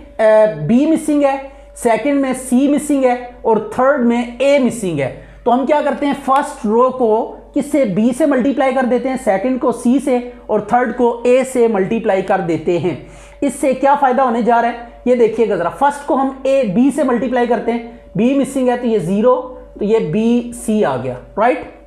बी मिसिंग है, सेकंड में सी मिसिंग है और थर्ड में ए मिसिंग है। तो हम क्या करते हैं, फर्स्ट रो को किससे, बी से मल्टीप्लाई कर देते हैं, सेकंड को सी से और थर्ड को ए से मल्टीप्लाई कर देते हैं। इससे क्या फायदा होने जा रहा है ये देखिएगा जरा। फर्स्ट को हम ए बी से मल्टीप्लाई करते हैं, बी मिसिंग है तो ये 0, तो ये बी सी आ गया, राइट।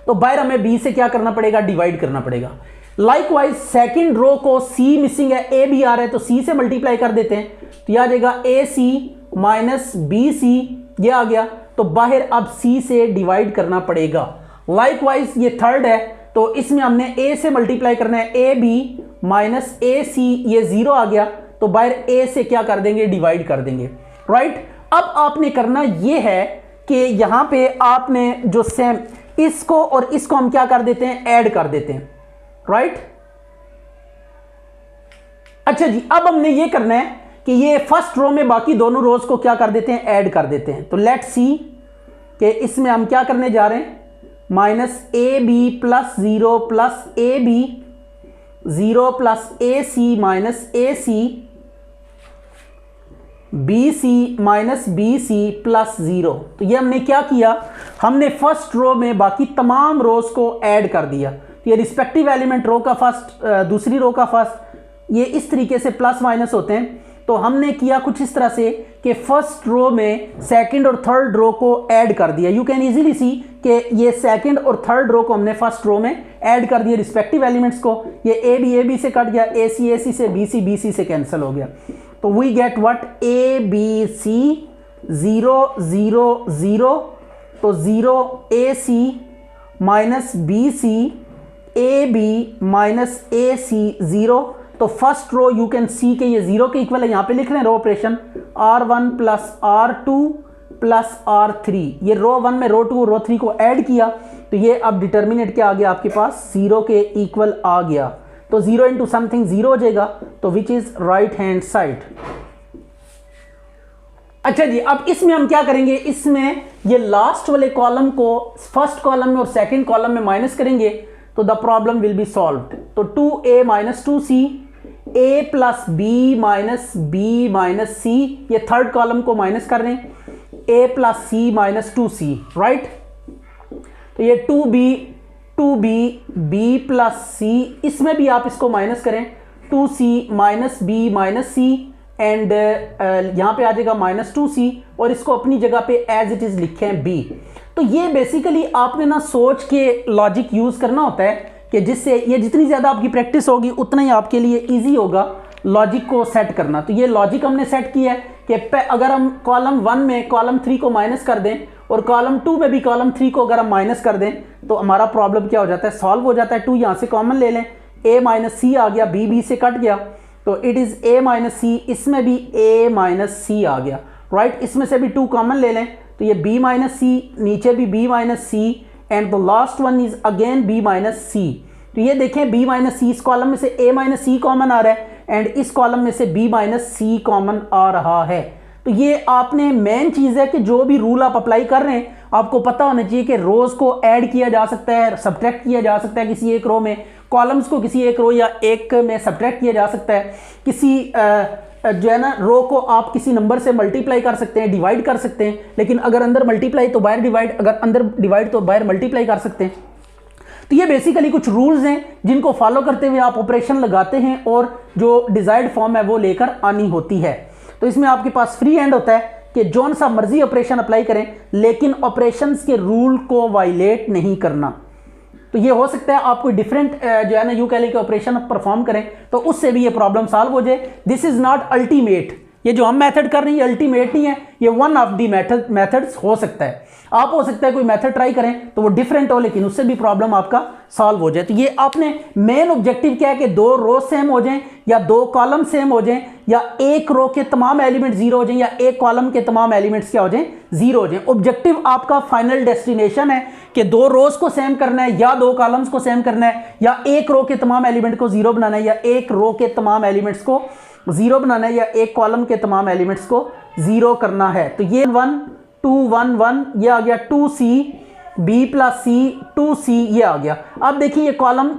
तो बाहर हमें बी से क्या करना पड़ेगा, डिवाइड करना पड़ेगा। लाइकवाइज सेकंड रो को सी मिसिंग है, ए भी आ रहा है, तो सी से मल्टीप्लाई कर देते हैं, तो यह आ जाएगा ए सी माइनस बी सी, ये आ गया। तो बाहर अब सी से डिवाइड करना पड़ेगा। लाइकवाइज ये थर्ड है, तो इसमें हमने ए से मल्टीप्लाई करना है, ए बी माइनस ए सी, ये 0 आ गया, तो बाहर ए से क्या कर देंगे, डिवाइड कर देंगे, राइट। अब आपने करना ये है कि यहां पे आपने जो सेम इसको और इसको हम क्या कर देते हैं, ऐड कर देते हैं, राइट। अच्छा जी, अब हमने ये करना है कि ये फर्स्ट रो में बाकी दोनों रोज को क्या कर देते हैं, ऐड कर देते हैं। तो लेट सी कि इसमें हम क्या करने जा रहे हैं, minus A B plus 0 plus A B 0 plus A C minus A C B C minus B C plus 0। तो ये हमने क्या किया, हमने फर्स्ट रो में बाकी तमाम रोज को ऐड कर दिया। तो ये रिस्पेक्टिव एलिमेंट रो का फर्स्ट, दूसरी रो का फर्स्ट, ये इस तरीके से प्लस माइनस होते हैं। तो हमने किया कुछ इस तरह से कि फर्स्ट रो में सेकंड और थर्ड रो को ऐड कर दिया। यू कैन इजीली सी कि ये सेकंड और थर्ड रो को हमने फर्स्ट रो में ऐड कर दिया रिस्पेक्टिव एलिमेंट्स को। ये ए बी से कट गया, ए सी से, बी सी से कैंसिल हो गया। तो we get what, A B C 0 0 0, तो 0 A C minus B C A B minus A C 0। तो first row you can see के ये 0 के इक्वल है, यहां पे लिख रहे हैं row operation R1 plus R2 plus R3। ये रो 1 में रो 2 रो 3 को ऐड किया, तो ये अब डिटर्मिनेंट क्या आ गया आपके पास, 0 के इक्वल आ गया। तो 0 इंटू समथिंग 0 हो जाएगा, तो which is right hand side. अच्छा जी, अब इसमें हम क्या करेंगे, इसमें ये लास्ट वाले कॉलम को फर्स्ट कॉलम में और सेकंड कॉलम में माइनस करेंगे, तो the problem will be solved. तो 2a minus 2c, a plus B minus C, ये थर्ड कॉलम को माइनस कर रहे हैं, a plus C minus 2c, right. तो ये 2b b प्लस सी, इसमें भी आप इसको माइनस करें, 2c minus B minus C, and यहां पे आ जाएगा माइनस 2c, और इसको अपनी जगह पे एज इट इज लिखें b। तो ये बेसिकली आपने ना सोच के लॉजिक यूज करना होता है कि जिससे ये जितनी ज़्यादा आपकी प्रैक्टिस होगी उतना ही आपके लिए इजी होगा लॉजिक को सेट करना। तो ये लॉजिक हमने सेट किया है कि अगर हम कॉलम 1 में कॉलम 3 को माइनस कर दें और कॉलम 2 में भी कॉलम 3 को अगर हम माइनस कर दें, तो हमारा प्रॉब्लम क्या हो जाता है, सॉल्व हो जाता है। 2 यहाँ से कॉमन ले लें, a माइनस सी आ गया, b से कट गया, तो इट इज़ a माइनस सी, इसमें भी a माइनस सी आ गया, राइट। इसमें से भी 2 कॉमन ले लें, तो ये b माइनस सी, नीचे भी b minus C, and the last one is again b minus C. तो ये देखें b माइनस सी, इस कॉलम में से a माइनस सी कॉमन आ रहा है, एंड इस कॉलम में से b माइनस सी कॉमन आ रहा है। तो ये आपने मेन चीज़ है कि जो भी रूल आप अप्लाई कर रहे हैं आपको पता होना चाहिए कि रोज को ऐड किया जा सकता है, सब्ट्रैक्ट किया जा सकता है किसी एक रो में, कॉलम्स को किसी एक रो या एक में सब्ट्रैक्ट किया जा सकता है, किसी जो है ना रो को आप किसी नंबर से मल्टीप्लाई कर सकते हैं, डिवाइड कर सकते हैं, लेकिन अगर अंदर मल्टीप्लाई तो बाहर डिवाइड, अगर अंदर डिवाइड तो बाहर मल्टीप्लाई कर सकते हैं। तो ये बेसिकली कुछ रूल्स हैं जिनको फॉलो करते हुए आप ऑपरेशन लगाते हैं और जो डिजायर्ड फॉर्म है वो लेकर आनी होती है। तो इसमें आपके पास फ्री हैंड होता है कि जौन सा मर्जी ऑपरेशन अप्लाई करें, लेकिन ऑपरेशंस के रूल को वायलेट नहीं करना। तो ये हो सकता है आप कोई डिफरेंट जो है ना यू कैली के ऑपरेशन परफॉर्म करें तो उससे भी ये प्रॉब्लम सॉल्व हो जाए। दिस इज नॉट अल्टीमेट, ये जो हम मेथड कर रहे हैं ये अल्टीमेट नहीं है, ये वन ऑफ दी मेथड्स हो सकता है। आप हो सकता है कोई मेथड ट्राई करें तो वो डिफरेंट हो, लेकिन उससे भी प्रॉब्लम आपका सॉल्व हो जाए। तो ये आपने मेन ऑब्जेक्टिव क्या है कि 2 रो सेम हो जाएं या 2 कॉलम सेम हो जाएं या एक रो के तमाम एलिमेंट 0 हो जाएं या एक कॉलम के तमाम एलिमेंट्स क्या हो जाएं, 0 हो जाएं। ऑब्जेक्टिव आपका फाइनल डेस्टिनेशन है कि 2 रोज को सेम करना है या 2 कॉलम्स को सेम करना है या एक रो के तमाम एलिमेंट को 0 बनाना है या एक रो के तमाम एलिमेंट्स को 0 बनाना है या एक कॉलम के तमाम एलिमेंट्स को 0 करना है। तो ये 1 2 1 1 ये आ गया, 2c b प्लस सी 2c ये आ गया। अब देखिए ये कॉलम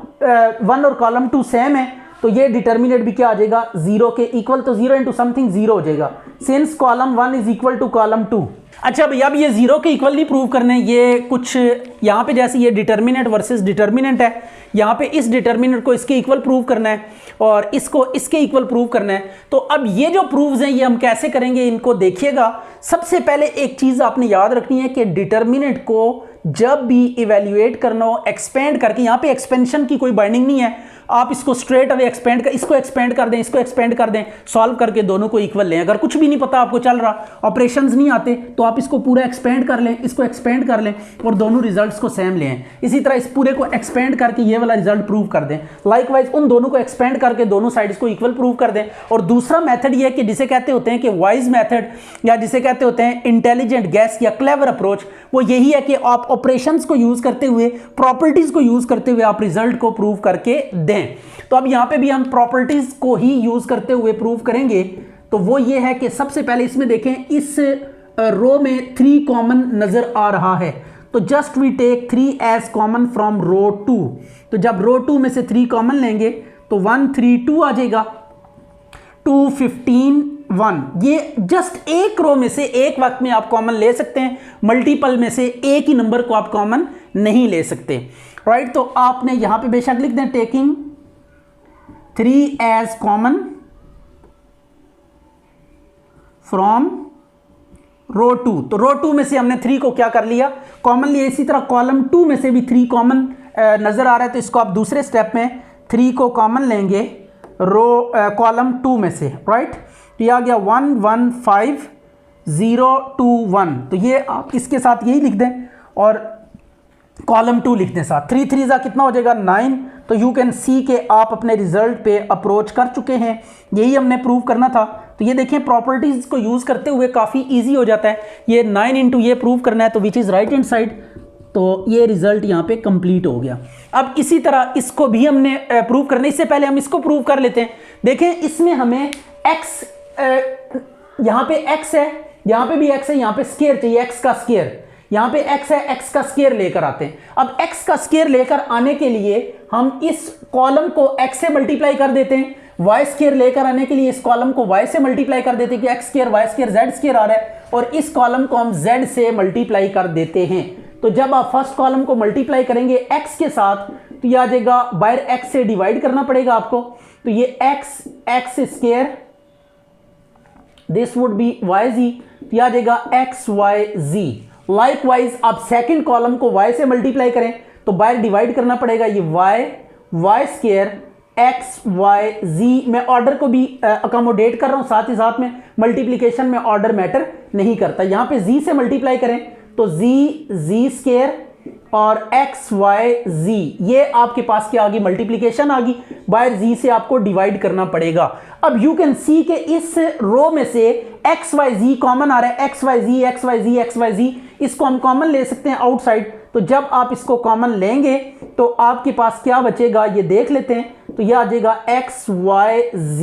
1 और कॉलम 2 सेम है, तो ये डिटर्मिनेंट भी क्या आ जाएगा, 0 के इक्वल, तो 0 इंटू समथिंग 0 हो जाएगा, since column 1 is equal to column 2। अच्छा भैया अब ये 0 के इक्वल नहीं प्रूव करने, ये कुछ यहाँ पे जैसे ये डिटर्मिनेंट वर्सेस डिटर्मिनेंट है, यहाँ पे इस डिटर्मिनेंट को इसके इक्वल प्रूव करना है और इसको इसके इक्वल प्रूव करना है। तो अब ये जो प्रूव्स हैं ये हम कैसे करेंगे, इनको देखिएगा। सबसे पहले एक चीज़ आपने याद रखनी है कि डिटर्मिनेंट को जब भी इवेल्युएट करना हो एक्सपेंड करके, यहाँ पे एक्सपेंशन की कोई बाइंडिंग नहीं है, आप इसको स्ट्रेट अवे एक्सपेंड कर, इसको एक्सपेंड कर दें, इसको एक्सपेंड कर दें, सॉल्व करके दोनों को इक्वल लें। अगर कुछ भी नहीं पता आपको चल रहा, ऑपरेशंस नहीं आते, तो आप इसको पूरा एक्सपेंड कर लें, इसको एक्सपेंड कर लें और दोनों रिजल्ट्स को सेम लें। इसी तरह इस पूरे को एक्सपेंड करके ये वाला रिजल्ट प्रूव कर दें। लाइकवाइज उन दोनों को एक्सपेंड करके दोनों साइड्स को इक्वल प्रूव कर दें। और दूसरा मेथड ये है कि जिसे कहते होते हैं कि वाइज मेथड, या जिसे कहते होते हैं इंटेलिजेंट गैस या क्लेवर अप्रोच, वो यही है कि आप ऑपरेशंस को यूज करते हुए, प्रॉपर्टीज को यूज करते हुए आप रिजल्ट को प्रूव करके दें। तो अब यहां पे भी हम प्रॉपर्टीज को ही यूज करते हुए प्रूव करेंगे। तो वो ये है कि सबसे पहले इसमें देखें, इस रो में 3 कॉमन नजर आ रहा है, तो just we take 3 as common from row 2। तो जब रो 2 में से 3 कॉमन लेंगे तो 1 3 2 आ जाएगा, 2 15 1। ये जस्ट एक रो में से एक वक्त में आप कॉमन ले सकते हैं, मल्टीपल में से एक ही नंबर को आप कॉमन नहीं ले सकते, राइट। तो आपने यहां पे बेशक लिख दें taking 3 as common from row 2। तो रो 2 में से हमने 3 को क्या कर लिया, कॉमन लिया। इसी तरह कॉलम 2 में से भी 3 कॉमन नजर आ रहा है, तो इसको आप दूसरे स्टेप में 3 को कॉमन लेंगे रो कॉलम 2 में से, राइट। तो ये आ गया 1 1 5 0 2 1। तो ये आप इसके साथ यही लिख दें और कॉलम 2 लिख दें साथ। 3 3 जा कितना हो जाएगा 9। तो यू कैन सी के आप अपने रिजल्ट पे अप्रोच कर चुके हैं। यही हमने प्रूव करना था। तो ये देखें प्रॉपर्टीज को यूज करते हुए काफ़ी ईजी हो जाता है। ये 9 इंटू ये प्रूव करना है, तो विच इज़ राइट हैंड साइड। तो ये रिजल्ट यहाँ पे कंप्लीट हो गया। अब इसी तरह इसको भी हमने प्रूव करना है। इससे पहले हम इसको प्रूव कर लेते हैं। देखें इसमें हमें x, यहाँ पे x है, यहाँ पे भी x है, यहाँ पे स्केयर चाहिए, x का स्केयर। यहाँ पे x है, x का स्केयर लेकर आते हैं। अब x का स्केयर लेकर आने के लिए हम इस कॉलम को x से मल्टीप्लाई कर देते हैं, y स्केयर लेकर आने के लिए इस कॉलम को y से मल्टीप्लाई कर देते हैं कि x square y square z square आ रहा है, और इस कॉलम को हम z से मल्टीप्लाई कर देते हैं। तो जब आप फर्स्ट कॉलम को मल्टीप्लाई करेंगे x के साथ, तो ये आ जाएगा, बाहर x से डिवाइड करना पड़ेगा आपको। तो ये x square, this would be yz, तो ये आ जाएगा xyz। लाइकवाइज आप सेकंड कॉलम को y से मल्टीप्लाई करें तो बाहर डिवाइड करना पड़ेगा, ये y स्केयर xyz। मैं ऑर्डर को भी अकोमोडेट कर रहा हूं, साथ ही साथ में मल्टीप्लीकेशन में ऑर्डर मैटर नहीं करता। यहां पे z से मल्टीप्लाई करें तो z स्केयर और xyz, ये आपके पास क्या आ गई, मल्टीप्लीकेशन आ गई। बाहर z से आपको डिवाइड करना पड़ेगा। अब यू कैन सी के इस रो में से xyz कॉमन आ रहा है, xyz, इसको हम कॉमन ले सकते हैं आउटसाइड। तो जब आप इसको कॉमन लेंगे तो आपके पास क्या बचेगा, ये देख लेते हैं। तो ये आ जाएगा xyz,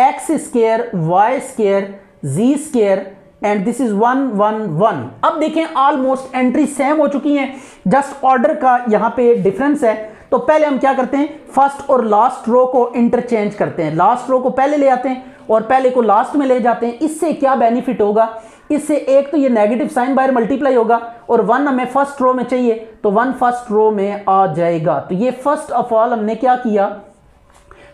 x square y square z square, and this is 1 1 1। अब देखें ऑलमोस्ट एंट्री सेम हो चुकी हैं, जस्ट ऑर्डर का यहाँ पे डिफरेंस है। तो पहले हम क्या करते हैं, फर्स्ट और लास्ट रो को इंटरचेंज करते हैं। लास्ट रो को पहले ले आते हैं और पहले को लास्ट में ले जाते हैं। इससे क्या बेनिफिट होगा, इससे एक तो ये नेगेटिव साइन बाहर मल्टीप्लाई होगा, और 1 हमें फर्स्ट रो में चाहिए तो 1 फर्स्ट रो में आ जाएगा। तो ये फर्स्ट ऑफ ऑल हमने क्या किया,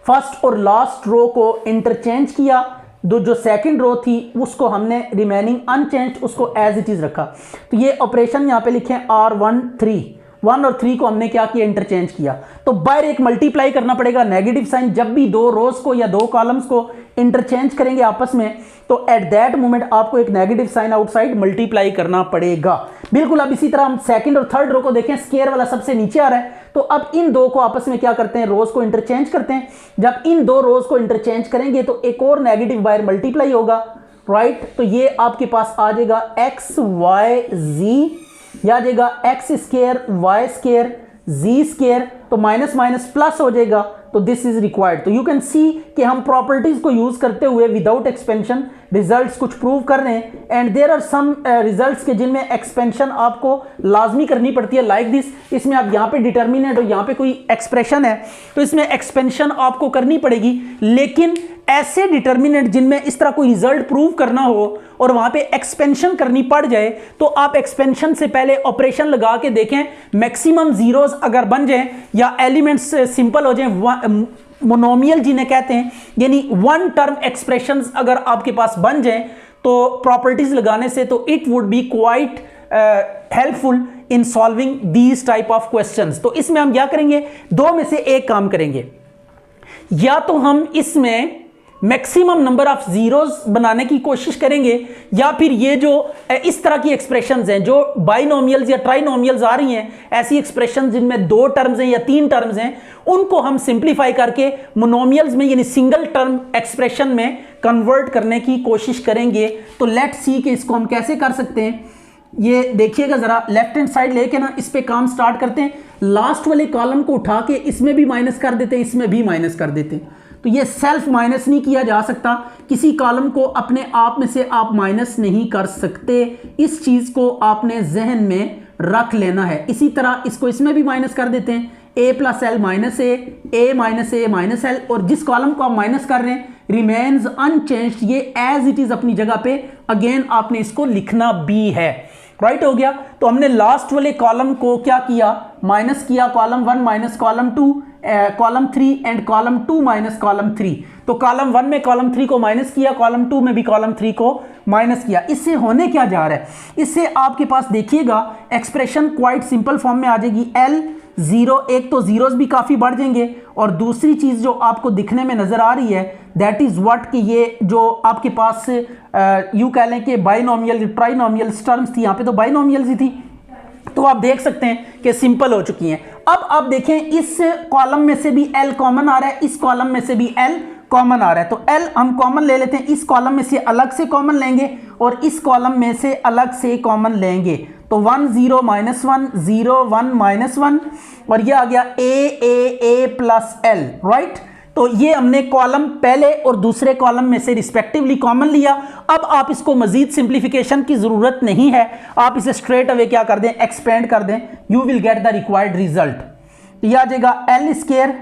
फर्स्ट और लास्ट रो को इंटरचेंज किया। जो सेकंड रो थी उसको हमने रिमेनिंग अनचेंज, उसको एज इट इज रखा। तो ये ऑपरेशन यहाँ पे लिखे R1 3, 1 और 3 को हमने क्या किया, इंटरचेंज किया। तो बाहर एक मल्टीप्लाई करना पड़ेगा, नेगेटिव साइन। जब भी 2 रोज को या 2 कॉलम्स को इंटरचेंज करेंगे आपस में, तो एट दैट मोमेंट आपको एक नेगेटिव साइन आउटसाइड मल्टीप्लाई करना पड़ेगा। बिल्कुल। अब इसी तरह हम सेकंड और थर्ड रो को देखें, स्केयर वाला सबसे नीचे आ रहा है, तो अब इन 2 को आपस में क्या करते हैं, रोज को इंटरचेंज करते हैं। जब इन 2 रोज को इंटरचेंज करेंगे तो एक और नेगेटिव बाहर मल्टीप्लाई होगा, राइट। तो ये आपके पास आ जाएगा xyz, या आ जाएगा x square y square z square, तो माइनस माइनस प्लस हो जाएगा। तो दिस इज रिक्वायर्ड। तो यू कैन सी कि हम प्रॉपर्टीज को यूज करते हुए विदाउट एक्सपेंशन रिजल्ट्स कुछ प्रूव कर रहे हैं। And there are some results के जिनमें एक्सपेंशन आपको लाजमी करनी पड़ती है, लाइक दिस। इसमें आप यहाँ पे डिटर्मिनेंट और यहाँ पे कोई एक्सप्रेशन है तो इसमें एक्सपेंशन आपको करनी पड़ेगी। लेकिन ऐसे डिटर्मिनेंट जिनमें इस तरह कोई रिजल्ट प्रूव करना हो और वहां पे एक्सपेंशन करनी पड़ जाए, तो आप एक्सपेंशन से पहले ऑपरेशन लगा के देखें। मैक्सिमम जीरोस अगर बन जाए या एलिमेंट्स सिंपल हो जाए, मोनोमियल जिन्हें कहते हैं, यानी 1 टर्म एक्सप्रेशंस अगर आपके पास बन जाए, तो प्रॉपर्टीज लगाने से तो it would be quite helpful in solving these type of questions. तो इसमें हम क्या करेंगे, 2 में से एक काम करेंगे। या तो हम इसमें मैक्सिमम नंबर ऑफ जीरोस बनाने की कोशिश करेंगे, या फिर ये जो इस तरह की एक्सप्रेशंस हैं जो बाइनोमियल्स या ट्राइनोमियल्स आ रही हैं, ऐसी एक्सप्रेशंस जिनमें 2 टर्म्स हैं या 3 टर्म्स हैं, उनको हम सिंप्लीफाई करके मोनोमियल्स में यानी सिंगल टर्म एक्सप्रेशन में कन्वर्ट करने की कोशिश करेंगे। तो लेट्स सी कि इसको हम कैसे कर सकते हैं। ये देखिएगा जरा, लेफ्ट हैंड साइड लेके ना इस पे काम स्टार्ट करते हैं। लास्ट वाले कॉलम को उठा के इसमें भी माइनस कर देते हैं, इसमें भी माइनस कर देते हैं। तो ये सेल्फ माइनस नहीं किया जा सकता, किसी कॉलम को अपने आप में से आप माइनस नहीं कर सकते। इस चीज को आपने जहन में रख लेना है। इसी तरह इसको इसमें भी माइनस कर देते हैं, a plus L minus A minus A minus L, और जिस कॉलम को आप माइनस कर रहे हैं रिमेन्स अनचेंज्ड, ये एज इट इज अपनी जगह पे, अगेन आपने इसको लिखना भी है। राइट हो गया। तो हमने लास्ट वाले कॉलम को क्या किया, माइनस किया, column 1 minus column 2, column 3 and column 2 minus column 3। तो कॉलम 1 में कॉलम 3 को माइनस किया, कॉलम 2 में भी कॉलम 3 को माइनस किया। इससे होने क्या जा रहा है, इससे आपके पास देखिएगा एक्सप्रेशन क्वाइट सिंपल फॉर्म में आ जाएगी। एल जीरो, एक तो जीरोस भी काफी बढ़ जाएंगे, और दूसरी चीज जो आपको दिखने में नजर आ रही है दैट इज व्हाट कि ये जो आपके पास यूं कह लें कि बाइनोमियल ट्राइनोमियल टर्म्स थी, यहाँ पे तो बाइनोमियल्स ही थी, तो आप देख सकते हैं कि सिंपल हो चुकी हैं। अब आप देखें इस कॉलम में से भी एल कॉमन आ रहा है, इस कॉलम में से भी एल कॉमन आ रहा है। तो एल हम कॉमन ले लेते हैं, इस कॉलम में से अलग से कॉमन लेंगे और इस कॉलम में से अलग से कॉमन लेंगे। तो 1 0 माइनस 1 0 1 माइनस 1, और ये आ गया ए प्लस एल। राइट, तो ये हमने कॉलम पहले और दूसरे कॉलम में से रिस्पेक्टिवली कॉमन लिया। अब आप इसको मजीद सिंप्लीफिकेशन की जरूरत नहीं है, आप इसे स्ट्रेट अवे क्या कर दें, एक्सपेंड कर दें, you will get the required result. ये आ जाएगा एल स्क्वायर।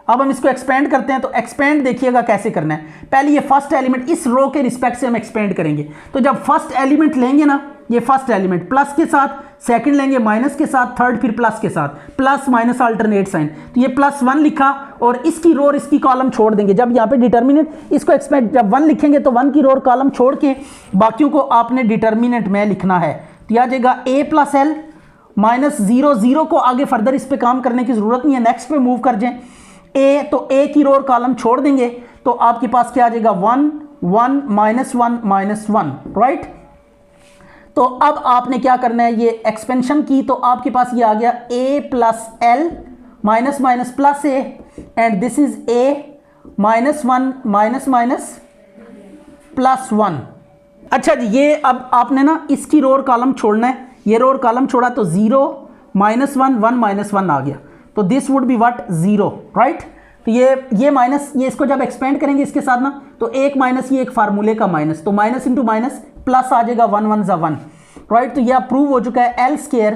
अब हम इसको एक्सपेंड करते हैं, तो एक्सपेंड देखिएगा कैसे करना है। पहले ये फर्स्ट एलिमेंट इस रो के रिस्पेक्ट से हम एक्सपेंड करेंगे। तो जब फर्स्ट एलिमेंट लेंगे ना, ये फर्स्ट एलिमेंट प्लस के साथ, सेकंड लेंगे माइनस के साथ, थर्ड फिर प्लस के साथ, प्लस माइनस अल्टरनेट साइन। तो ये +1 लिखा और इसकी रो और इसकी कॉलम छोड़ देंगे। जब यहाँ पे डिटर्मिनेंट इसको एक्सपेंड जब 1 लिखेंगे तो 1 की रो और कॉलम छोड़ के बाकियों को आपने डिटर्मिनेंट में लिखना है। तो यह आ जाएगा a प्लस एल माइनस 0 0 को आगे फर्दर इस पे काम करने की जरूरत नहीं है, नेक्स्ट पे मूव कर जाएं। a, तो a की रो और कॉलम छोड़ देंगे तो आपके पास क्या आ जाएगा 1 1 माइनस 1 माइनस 1। राइट, तो अब आपने क्या करना है, ये एक्सपेंशन की, तो आपके पास ये आ गया a plus L minus minus plus a, and this is a minus 1 minus minus plus 1। अच्छा जी, ये अब आपने ना इसकी रो और कॉलम छोड़ना है, ये रो और कॉलम छोड़ा तो 0 माइनस 1 1 माइनस 1 आ गया। तो this would be what 0। Right, तो ये माइनस, ये इसको जब एक्सपेंड करेंगे इसके साथ ना, तो एक माइनस, ये एक फार्मूले का माइनस, तो माइनस इंटू माइनस प्लस आ जाएगा, 1 1 1। राइट, तो ये प्रूव हो चुका है एल स्क्वायर।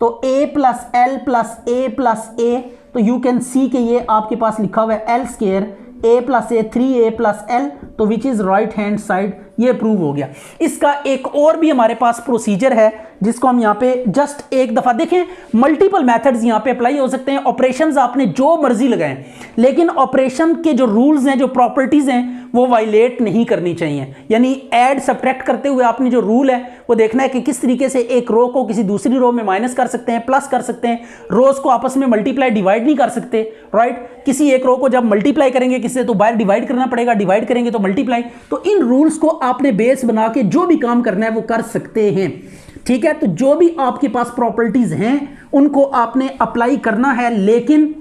तो a plus L plus A plus A, तो यू कैन सी कि ये आपके पास लिखा हुआ है L square a plus A 3a plus L, तो which is right hand side, ये प्रूव हो गया। इसका एक और भी हमारे पास प्रोसीजर है जिसको हम यहाँ पे जस्ट एक दफा देखें। मल्टीपल मेथड्स यहाँ पे अप्लाई हो सकते हैं, ऑपरेशंस आपने जो मर्जी लगाएं, लेकिन ऑपरेशन के जो रूल्स हैं, जो प्रॉपर्टीज हैं, वो वायलेट नहीं करनी चाहिए। यानी ऐड सब्ट्रैक्ट करते हुए आपने जो रूल है वो देखना है कि किस तरीके से एक रो को किसी दूसरी रो में माइनस कर सकते हैं, प्लस कर सकते हैं, रोज को आपस में मल्टीप्लाई डिवाइड नहीं कर सकते। राइट, किसी एक रो को जब मल्टीप्लाई करेंगे किससे, तो बाहर डिवाइड करना पड़ेगा, डिवाइड करेंगे तो मल्टीप्लाई। तो इन रूल्स को आपने बेस बना के जो भी काम करना है वो कर सकते हैं। ठीक है, तो जो भी आपके पास प्रॉपर्टीज हैं उनको आपने अप्लाई करना है, लेकिन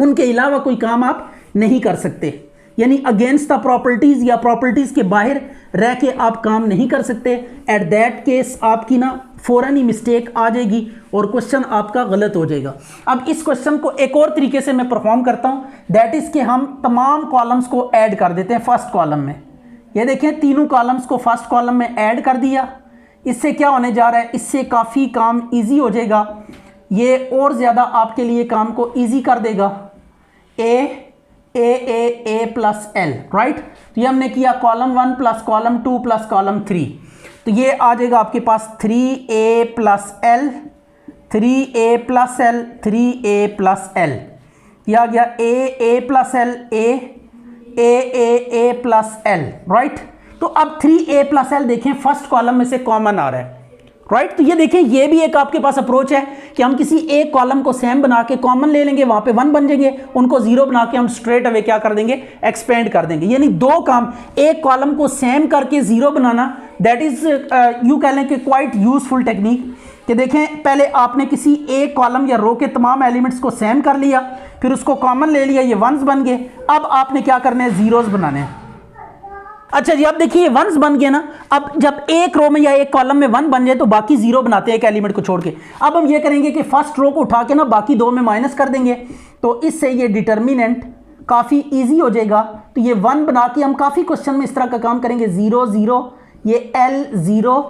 उनके अलावा कोई काम आप नहीं कर सकते। यानी अगेंस्ट द प्रॉपर्टीज या प्रॉपर्टीज के बाहर रह के आप काम नहीं कर सकते। एट दैट केस आपकी ना फौरन ही मिस्टेक आ जाएगी और क्वेश्चन आपका गलत हो जाएगा। अब इस क्वेश्चन को एक और तरीके से मैं परफॉर्म करता हूं, दैट इज कि हम तमाम कॉलम्स को ऐड कर देते हैं फर्स्ट कॉलम में। ये देखें, तीनों कॉलम्स को फर्स्ट कॉलम में ऐड कर दिया। इससे क्या होने जा रहा है, इससे काफ़ी काम इजी हो जाएगा, ये और ज़्यादा आपके लिए काम को इजी कर देगा। ए प्लस एल। राइट, तो ये हमने किया column 1 plus column 2 plus column 3, तो ये आ जाएगा आपके पास 3a plus L 3a plus L 3a plus L. यह आ गया a plus L a plus L. Right, तो अब 3a प्लस एल देखें फर्स्ट कॉलम में से कॉमन आ रहा है। राइट। तो ये देखें, ये भी एक आपके पास अप्रोच है कि हम किसी एक कॉलम को सेम बना के कॉमन ले लेंगे, वहां पे 1 बन जाएंगे, उनको 0 बना के हम स्ट्रेट अवे क्या कर देंगे, एक्सपेंड कर देंगे। यानी दो काम, एक कॉलम को सेम करके 0 बनाना, दैट इज यू कह लें कि क्वाइट यूजफुल टेक्निक। कि देखें, पहले आपने किसी एक कॉलम या रो के तमाम एलिमेंट्स को सेम कर लिया, फिर उसको कॉमन ले लिया, ये 1s बन गए। अब आपने क्या करना है, 0s बनाने हैं। अच्छा जी, अब देखिए 1s बन गए ना। अब जब एक रो में या एक कॉलम में 1 बन जाए तो बाकी 0 बनाते हैं एक एलिमेंट को छोड़ के। अब हम ये करेंगे कि फर्स्ट रो को उठा के ना बाकी दो में माइनस कर देंगे, तो इससे ये डिटर्मिनेंट काफ़ी इजी हो जाएगा। तो ये 1 बना के हम काफ़ी क्वेश्चन में इस तरह का काम करेंगे, 0 0, ये L 0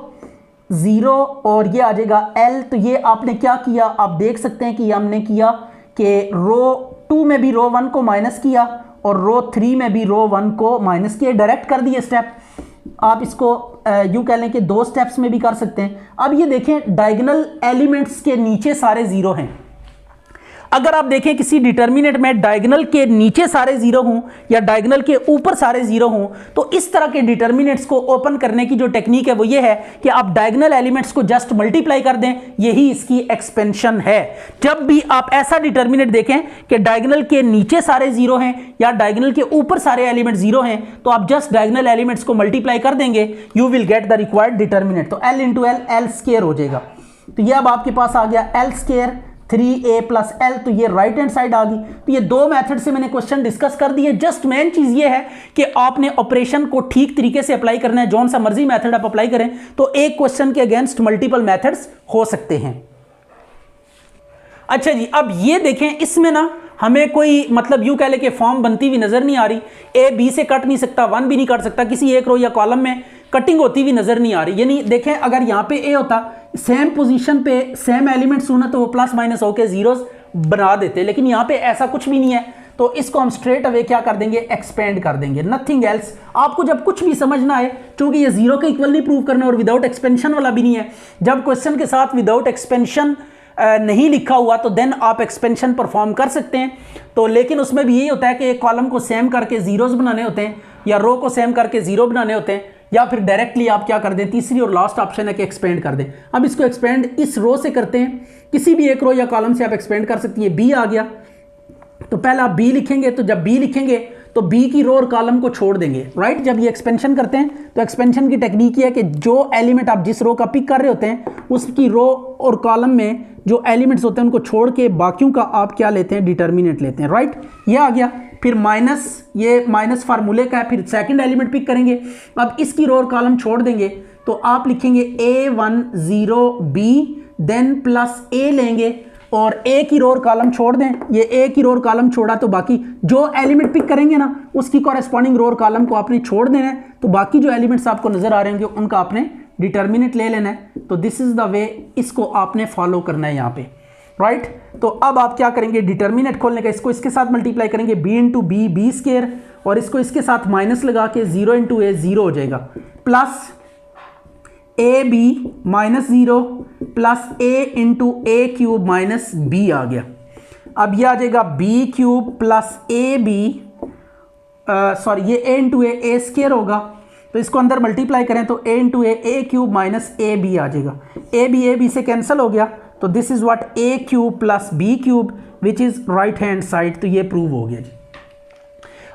0 और ये आ जाएगा L। तो ये आपने क्या किया, आप देख सकते हैं कि हमने किया कि रो 2 में भी रो 1 को माइनस किया और रो 3 में भी रो 1 को माइनस किया, डायरेक्ट कर दिए स्टेप। आप इसको यूं कह लें कि 2 स्टेप्स में भी कर सकते हैं। अब ये देखें, डायगोनल एलिमेंट्स के नीचे सारे 0 हैं। अगर आप देखें किसी डिटर्मिनेंट में डायगोनल के नीचे सारे 0 हों या डायगोनल के ऊपर सारे 0 हों, तो इस तरह के डिटर्मिनेंट्स को ओपन करने की जो टेक्निक है वो ये है कि आप डायगोनल एलिमेंट्स को जस्ट मल्टीप्लाई कर दें, यही इसकी एक्सपेंशन है। जब भी आप ऐसा डिटर्मिनेंट देखें कि डायगोनल के नीचे सारे 0 हैं या डायगोनल के ऊपर सारे एलिमेंट 0 हैं, तो आप जस्ट डायगोनल एलिमेंट्स को मल्टीप्लाई कर देंगे, you will get the required determinant. तो L into L, L square हो जाएगा। तो ये अब आपके पास आ गया L square 3a plus L। तो ये राइट हैंड साइड आ गई। तो ये दो मेथड से मैंने क्वेश्चन डिस्कस कर दिए। जस्ट मेन चीज ये है कि आपने ऑपरेशन को ठीक तरीके से अप्लाई करना है। जौन सा मर्जी मेथड आप अप्लाई करें तो एक क्वेश्चन के अगेंस्ट मल्टीपल मेथड्स हो सकते हैं। अच्छा जी, अब ये देखें, इसमें ना हमें कोई मतलब यूं कह ले कि फॉर्म बनती हुई नजर नहीं आ रही। ए बी से कट नहीं सकता, 1 भी नहीं कट सकता, किसी एक रो या कॉलम में कटिंग होती हुई नजर नहीं आ रही। यानी देखें, अगर यहां पे ए होता, सेम पोजीशन पे सेम एलिमेंट्स होना, तो वो प्लस माइनस होके 0s बना देते, लेकिन यहां पे ऐसा कुछ भी नहीं है। तो इसको हम स्ट्रेट अवे क्या कर देंगे, एक्सपेंड कर देंगे, नथिंग एल्स। आपको जब कुछ भी समझ ना आए, क्योंकि ये 0 के इक्वल नहीं प्रूव करना और विदाउट एक्सपेंशन वाला भी नहीं है, जब क्वेश्चन के साथ विदाउट एक्सपेंशन नहीं लिखा हुआ तो देन आप एक्सपेंशन परफॉर्म कर सकते हैं। तो लेकिन उसमें भी यही होता है कि एक कॉलम को सेम करके 0s बनाने होते हैं या रो को सेम करके 0 बनाने होते हैं, या फिर डायरेक्टली आप क्या कर दें, तीसरी और लास्ट ऑप्शन है कि एक्सपेंड कर दें। अब इसको एक्सपेंड इस रो से करते हैं, किसी भी एक रो या कॉलम से आप एक्सपेंड कर सकती है। बी आ गया, तो पहले आप बी लिखेंगे, तो जब बी लिखेंगे तो बी की रो और कॉलम को छोड़ देंगे, राइट। जब ये एक्सपेंशन करते हैं तो एक्सपेंशन की टेक्निक ये है कि जो एलिमेंट आप जिस रो का पिक कर रहे होते हैं उसकी रो और कॉलम में जो एलिमेंट्स होते हैं उनको छोड़ के बाकियों का आप क्या लेते हैं, डिटर्मिनेंट लेते हैं, राइट। ये आ गया। फिर माइनस, ये माइनस फार्मूले का है, फिर सेकंड एलिमेंट पिक करेंगे। अब इसकी रो और कॉलम छोड़ देंगे, तो आप लिखेंगे A1 0 B, then plus A लेंगे और ए की रो और कॉलम छोड़ दें। ये ए की रो और कॉलम छोड़ा तो बाकी जो एलिमेंट पिक करेंगे ना उसकी कॉरेस्पॉन्डिंग रो और कॉलम को आपने छोड़ देना है। तो बाकी जो एलिमेंट्स आपको नजर आ रहे होंगे उनका आपने डिटर्मिनेंट ले लेना है। तो दिस इज द वे, इसको आपने फॉलो करना है यहाँ पे, राइट। तो अब आप क्या करेंगे, डिटर्मिनेंट खोलने का, इसको इसके साथ मल्टीप्लाई करेंगे, b into B, B square, और इसको इसके साथ माइनस लगा के 0 इंटू ए, 0 हो जाएगा, plus A B minus 0 plus A into A cube minus B आ गया। अब ये आ जाएगा B cube plus A B, sorry ये ए इंटू ए स्केयर होगा, तो इसको अंदर मल्टीप्लाई करें तो A into A cube minus A B आ जाएगा। ए बी से कैंसिल हो गया, तो this is what A cube plus B cube which is right hand side. तो ये प्रूव हो गया जी।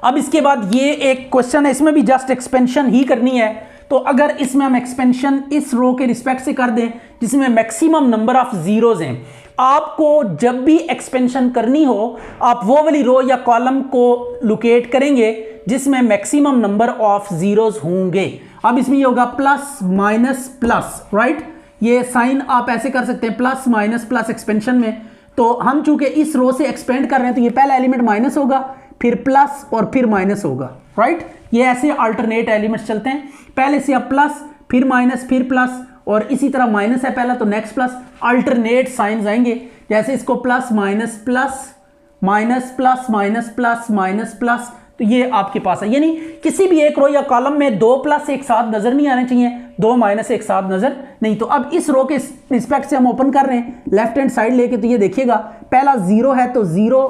अब इसके बाद ये एक क्वेश्चन है, इसमें भी जस्ट एक्सपेंशन ही करनी है। तो अगर इसमें हम एक्सपेंशन इस रो के रिस्पेक्ट से कर दें जिसमें मैक्सिमम नंबर ऑफ जीरोज हैं, आपको जब भी एक्सपेंशन करनी हो आप वो वाली रो या कॉलम को लोकेट करेंगे जिसमें मैक्सिमम नंबर ऑफ जीरोज होंगे। अब इसमें ये होगा प्लस माइनस प्लस, राइट। ये साइन आप ऐसे कर सकते हैं, प्लस माइनस प्लस एक्सपेंशन में। तो हम चूंकि इस रो से एक्सपेंड कर रहे हैं तो ये पहला एलिमेंट माइनस होगा, फिर प्लस और फिर माइनस होगा, राइट। ये ऐसे अल्टरनेट एलिमेंट्स चलते हैं, पहले से अब प्लस फिर माइनस फिर प्लस, और इसी तरह माइनस है पहला तो नेक्स्ट प्लस, अल्टरनेट साइंस आएंगे। जैसे इसको plus minus plus minus plus minus plus minus plus, तो ये आपके पास है। यानी किसी भी एक रो या कॉलम में 2 प्लस एक साथ नजर नहीं आने चाहिए, 2 माइनस एक साथ नजर नहीं। तो अब इस रो के रिस्पेक्ट से हम ओपन कर रहे हैं लेफ्ट हैंड साइड लेके, तो ये देखिएगा पहला 0 है तो 0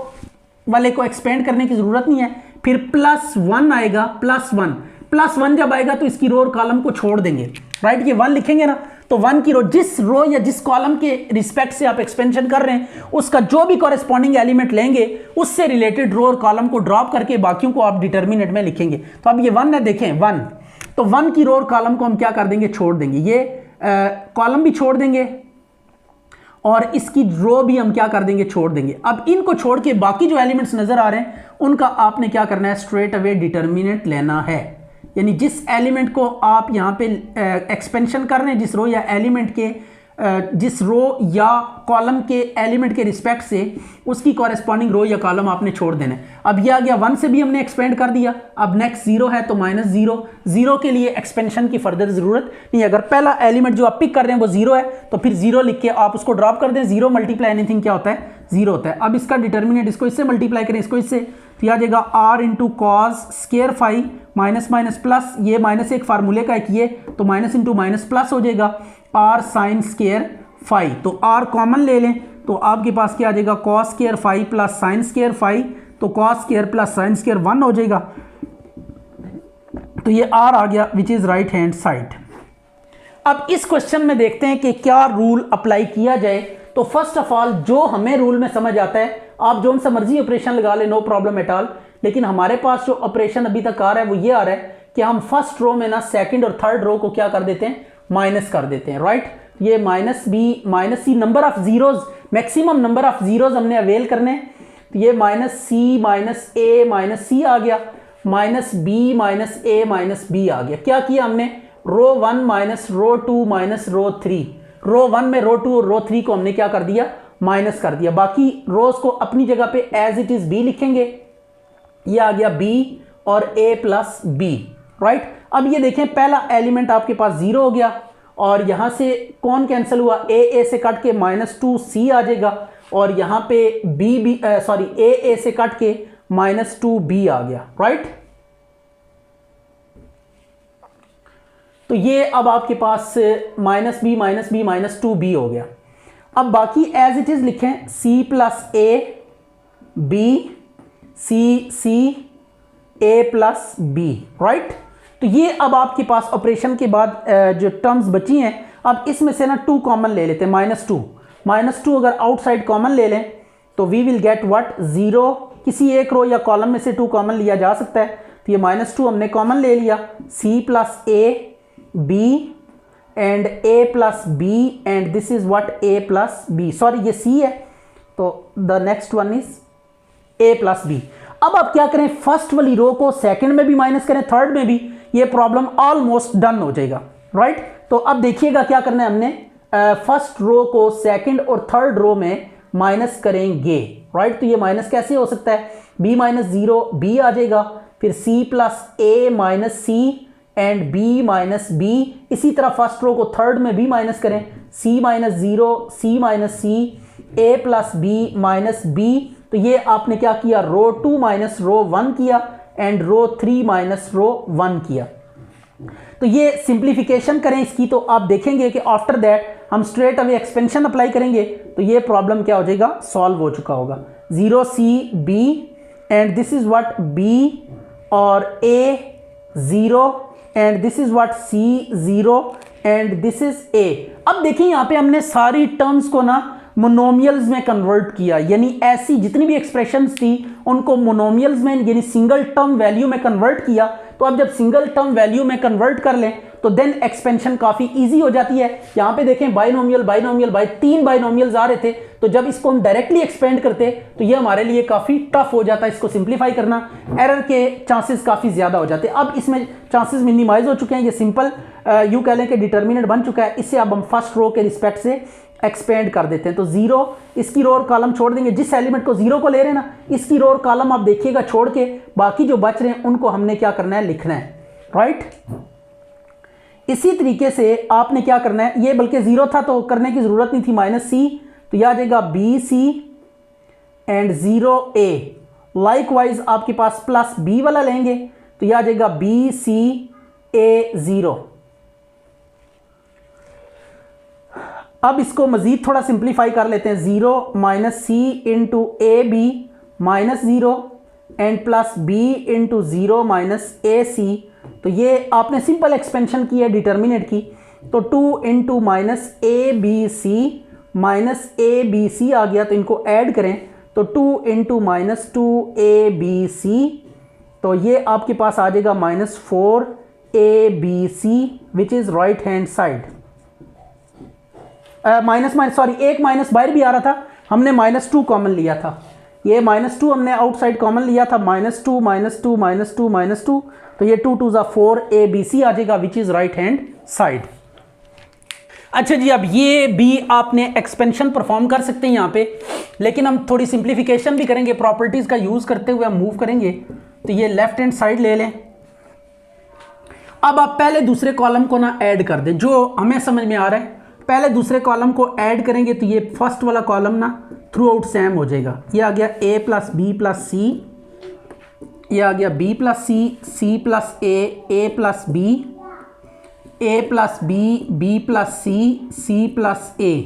वाले को एक्सपेंड करने की जरूरत नहीं है, फिर +1 आएगा, +1 जब आएगा तो इसकी रो और कॉलम को छोड़ देंगे, राइट, ये 1 लिखेंगे ना, तो 1 की रो, जिस रो या जिस कॉलम के रिस्पेक्ट से आप एक्सपेंशन कर रहे हैं उसका जो भी कॉरेस्पॉन्डिंग एलिमेंट लेंगे उससे रिलेटेड रो और कॉलम को ड्रॉप करके बाकियों को आप डिटर्मिनेंट में लिखेंगे। तो अब ये 1 है, देखें 1, तो 1 की रो और कॉलम को हम क्या कर देंगे, छोड़ देंगे, ये कॉलम भी छोड़ देंगे और इसकी रो भी हम क्या कर देंगे, छोड़ देंगे। अब इनको छोड़ के बाकी जो एलिमेंट्स नजर आ रहे हैं उनका आपने क्या करना है, स्ट्रेट अवे डिटर्मिनेंट लेना है। यानी जिस एलिमेंट को आप यहाँ पे एक्सपेंशन कर रहे हैं, जिस रो या एलिमेंट के जिस रो या कॉलम के एलिमेंट के रिस्पेक्ट से उसकी कॉरेस्पॉन्डिंग रो या कॉलम आपने छोड़ देना है। अब ये आ गया 1 से भी हमने एक्सपेंड कर दिया, अब नेक्स्ट 0 है तो -0, 0 के लिए एक्सपेंशन की फर्दर जरूरत नहीं। अगर पहला एलिमेंट जो आप पिक कर रहे हैं वो 0 है तो फिर 0 लिख के आप उसको ड्रॉप कर दें, 0 मल्टीप्लाई एनीथिंग क्या होता है, 0 होता है। अब इसका डिटर्मिनेंट, इसको इससे मल्टीप्लाई करें, इसको इससे, तो आ जाएगा r into cos square phi minus minus plus, ये माइनस एक फार्मूले का एक ये, तो माइनस इंटू माइनस प्लस हो जाएगा r साइन स्केयर फाई, तो r कॉमन ले लें तो आपके पास क्या आ जाएगा, cos square phi plus sine square phi, तो cos square plus sine square 1 हो जाएगा, तो ये r आ गया which is right hand side. अब इस क्वेश्चन में देखते हैं कि क्या रूल अप्लाई किया जाए। तो फर्स्ट ऑफ ऑल जो हमें रूल में समझ आता है, आप जो सा मर्जी ऑपरेशन लगा ले, नो प्रॉब्लम एट ऑल, लेकिन हमारे पास जो ऑपरेशन अभी तक आ रहा है वो ये आ रहा है कि हम फर्स्ट रो में ना सेकंड और थर्ड रो को क्या कर देते हैं, माइनस कर देते हैं, राइट। ये minus B minus C, number of zeros, maximum number of zeros हमने अवेल करने, तो ये minus C minus A minus C आ गया, minus B minus A minus B आ गया। क्या किया हमने, रो 1 माइनस रो 2 माइनस रो 3, रो 1 में रो 2 और रो 3 को हमने क्या कर दिया, माइनस कर दिया। बाकी रोज को अपनी जगह पे एज इट इज बी लिखेंगे, ये आ गया बी और ए प्लस बी, राइट। अब ये देखें पहला एलिमेंट आपके पास 0 हो गया और यहां से कौन कैंसिल हुआ, ए से कट के -2c आ जाएगा और यहां पे ए से कट के -2b आ गया, राइट। तो ये अब आपके पास -b -2b हो गया। अब बाकी एज इट इज लिखें, c plus A B C A plus B, right. तो ये अब आपके पास ऑपरेशन के बाद जो टर्म्स बची हैं, अब इसमें से ना 2 कॉमन ले लेते हैं, -2 अगर आउटसाइड कॉमन ले लें तो वी विल गेट व्हाट, 0। किसी एक रो या कॉलम में से 2 कॉमन लिया जा सकता है, तो ये -2 हमने कॉमन ले लिया, c plus A B and a plus B and this is what a plus B, sorry ये c है तो the next one is a plus B. अब आप क्या करें, फर्स्ट वाली रो को सेकंड में भी माइनस करें, थर्ड में भी, ये प्रॉब्लम ऑलमोस्ट डन हो जाएगा, राइट। तो अब देखिएगा क्या करना है हमने, फर्स्ट रो को सेकंड और थर्ड रो में माइनस करेंगे, राइट। तो ये माइनस कैसे हो सकता है, b माइनस 0 b आ जाएगा, फिर c plus A minus C and b minus B. इसी तरह फर्स्ट रो को थर्ड में भी माइनस करें, c minus 0 c minus C a plus B minus B. तो ये आपने क्या किया, रो 2 माइनस रो 1 किया एंड रो 3 माइनस रो 1 किया। तो ये सिंप्लीफिकेशन करें इसकी, तो आप देखेंगे कि आफ्टर दैट हम स्ट्रेट अवे एक्सपेंशन अप्लाई करेंगे तो ये प्रॉब्लम क्या हो जाएगा, सॉल्व हो चुका होगा। 0c b and this is what b और a 0 and this is what c 0 and this is a। अब देखिए यहाँ पे हमने सारी टर्म्स को ना मोनोमियल्स में कन्वर्ट किया, यानी ऐसी जितनी भी एक्सप्रेशंस थी उनको मोनोमियल्स में यानी सिंगल टर्म वैल्यू में कन्वर्ट किया। तो अब जब सिंगल टर्म वैल्यू में कन्वर्ट कर लें तो देन एक्सपेंशन काफ़ी इजी हो जाती है। यहाँ पे देखें बाइनोमियल बाइनोमियल बाई 3 बाइनोमियल्स आ रहे थे, तो जब इसको हम डायरेक्टली एक्सपेंड करते तो ये हमारे लिए काफ़ी टफ हो जाता है, इसको सिंप्लीफाई करना, एरर के चांसेस काफ़ी ज़्यादा हो जाते हैं। अब इसमें चांसेस मिनिमाइज हो चुके हैं, ये सिंपल यूँ कह लें कि डिटर्मिनेंट बन चुका है। इससे अब हम फर्स्ट रो के रिस्पेक्ट से एक्सपेंड कर देते हैं। तो 0 इसकी रो और कॉलम छोड़ देंगे, जिस एलिमेंट को 0 को ले रहे हैं ना इसकी रो और कॉलम आप देखिएगा छोड़ के, बाकी जो बच रहे हैं उनको हमने क्या करना है, लिखना है, राइट। इसी तरीके से आपने क्या करना है, ये बल्कि 0 था तो करने की जरूरत नहीं थी, -c, तो यह आ जाएगा BC एंड 0a। लाइकवाइज आपके पास प्लस b वाला लेंगे तो यह आ जाएगा BCA0। अब इसको मजीद थोड़ा सिंप्लीफाई कर लेते हैं, 0 minus c into A B minus 0 and plus b into 0 minus A C. तो ये आपने सिंपल एक्सपेंशन की है डिटर्मिनेंट की। तो 2 into minus A B C आ गया, तो इनको ऐड करें तो 2 इंटू माइनस 2 तो ये आपके पास आ जाएगा -4 विच इज राइट हैंड साइड। एक माइनस बाहर भी आ रहा था, हमने -2 कॉमन लिया था, ये -2 हमने आउटसाइड कॉमन लिया था, -2 तो ये 2 2 ज़ा 4 ABC आ जाएगा which is right hand side. अच्छा जी, अब ये भी आपने एक्सपेंशन परफॉर्म कर सकते हैं यहाँ पे, लेकिन हम थोड़ी सिंप्लीफिकेशन भी करेंगे, प्रॉपर्टीज का यूज करते हुए हम मूव करेंगे। तो ये लेफ्ट हैंड साइड ले लें। अब आप पहले दूसरे कॉलम को ना ऐड कर दें, जो हमें समझ में आ रहा है। पहले दूसरे कॉलम को ऐड करेंगे तो ये फर्स्ट वाला कॉलम ना थ्रू आउट सेम हो जाएगा। ये आ गया a plus B plus c, ये आ गया b plus C plus a plus b, a plus B plus C plus a,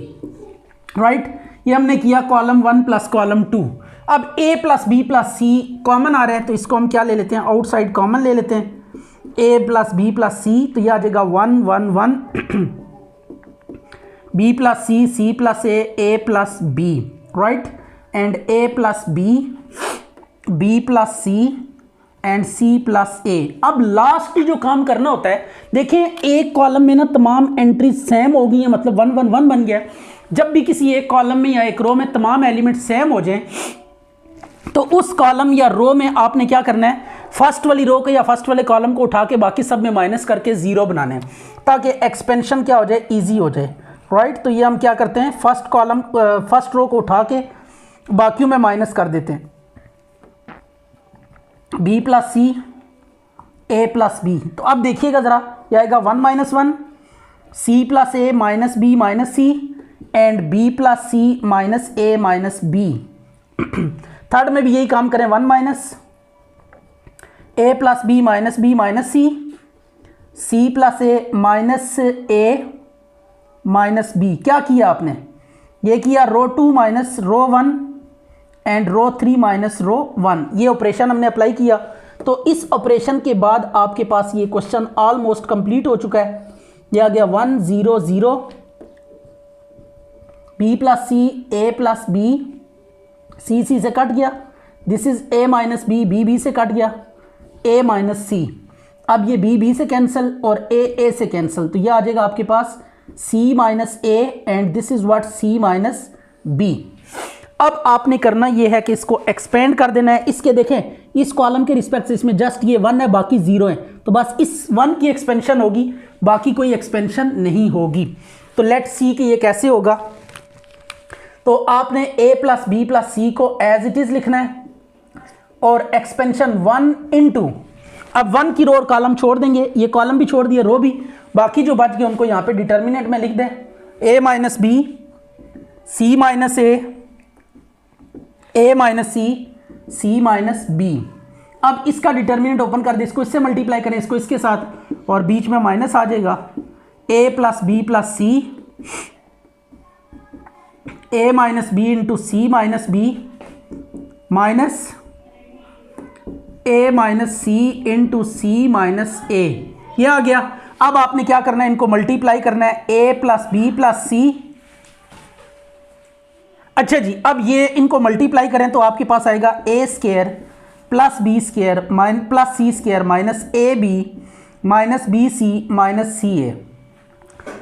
right. ये हमने किया कॉलम 1 प्लस कॉलम 2। अब a plus B plus C common आ रहा है, तो इसको हम क्या ले लेते हैं, आउटसाइड कॉमन ले लेते हैं, a प्लस बी प्लस सी, तो ये आ जाएगा 1 1 1 b plus C plus a plus B, right, and a plus B plus C and c plus a। अब लास्ट जो काम करना होता है, देखें एक कॉलम में ना तमाम एंट्री सेम हो गई है, मतलब 1 1 1 बन गया। जब भी किसी एक कॉलम में या एक रो में तमाम एलिमेंट सेम हो जाएं, तो उस कॉलम या रो में आपने क्या करना है, फर्स्ट वाली रो को या फर्स्ट वाले कॉलम को उठा के बाकी सब में माइनस करके 0 बनाना है, ताकि एक्सपेंशन क्या हो जाए, ईजी हो जाए, राइट। तो ये हम क्या करते हैं, फर्स्ट रो को उठा के बाकियों में माइनस कर देते हैं, b plus C a plus b. तो अब देखिएगा ज़रा, यह आएगा 1 minus 1 c plus a minus B minus C and b plus C minus a minus b. Third में भी यही काम करें, 1 minus a plus B minus C plus a minus b. क्या किया आपने, ये किया row 2 minus row 1 and row 3 minus row 1। ये ऑपरेशन हमने अप्लाई किया। तो इस ऑपरेशन के बाद आपके पास ये क्वेश्चन ऑलमोस्ट कंप्लीट हो चुका है। ये आ गया 1 0 0 b plus C a plus B, C से कट गया, this is a minus B से कट गया, a माइनस सी। अब ये b से कैंसिल और a से कैंसिल, तो ये आ जाएगा आपके पास c minus a and this is what c minus b। अब आपने करना ये है कि इसको एक्सपेंड कर देना है। इसके देखें, इस कॉलम के रिस्पेक्ट से इसमें जस्ट ये 1 है, बाकी 0 है, तो बस इस 1 की एक्सपेंशन होगी, बाकी कोई एक्सपेंशन नहीं होगी। तो लेट्स सी कि ये कैसे होगा। तो आपने a प्लस बी प्लस सी को एज इट इज लिखना है और एक्सपेंशन 1 इंटू, अब 1 की रो और कॉलम छोड़ देंगे, ये कॉलम भी छोड़ दिए, रो भी, बाकी जो बच गए उनको यहाँ पे डिटर्मिनेंट में लिख दें, a minus B C minus a minus C minus b. अब इसका डिटर्मिनेंट ओपन कर दे, इसको इससे मल्टीप्लाई करें, इसको इसके साथ, और बीच में माइनस आ जाएगा, a plus B plus C, a minus b into c minus B minus a minus c into c minus a। ये आ गया। अब आपने क्या करना है, इनको मल्टीप्लाई करना है, a प्लस बी प्लस सी। अच्छा जी, अब ये इनको मल्टीप्लाई करें तो आपके पास आएगा a square plus B square plus C square minus A B minus B C minus C A.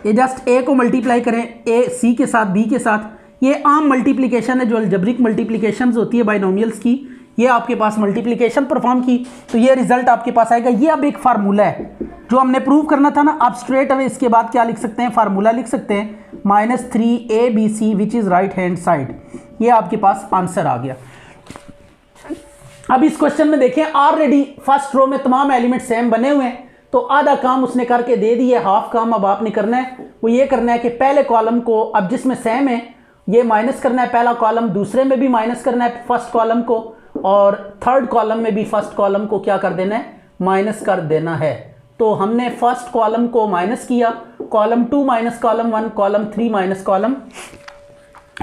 ये जस्ट a को मल्टीप्लाई करें a c के साथ b के साथ, ये आम मल्टीप्लिकेशन है जो अलजेब्रिक मल्टीप्लिकेशंस होती है बाइनोमियल्स की। ये आपके पास मल्टीप्लिकेशन परफॉर्म की तो ये रिजल्ट आपके पास आएगा। ये अब एक फार्मूला है जो हमने प्रूव करना था ना, आप स्ट्रेट अवे इसके बाद क्या लिख सकते हैं, फार्मूला लिख सकते हैं -3abc which is right hand side. ये आपके पास आंसर आ गया। अब इस क्वेश्चन में देखें, ऑलरेडी फर्स्ट रो में तमाम एलिमेंट सेम बने हुए हैं, तो आधा काम उसने करके दे दी है, हाफ काम अब आपने करना है। वो ये करना है कि पहले कॉलम को, अब जिसमें सेम है ये माइनस करना है, पहला कॉलम, दूसरे में भी माइनस करना है फर्स्ट कॉलम को, और थर्ड कॉलम में भी फर्स्ट कॉलम को क्या कर देना है, माइनस कर देना है। तो हमने फर्स्ट कॉलम को माइनस किया, column 2 minus column 1, column 3 minus column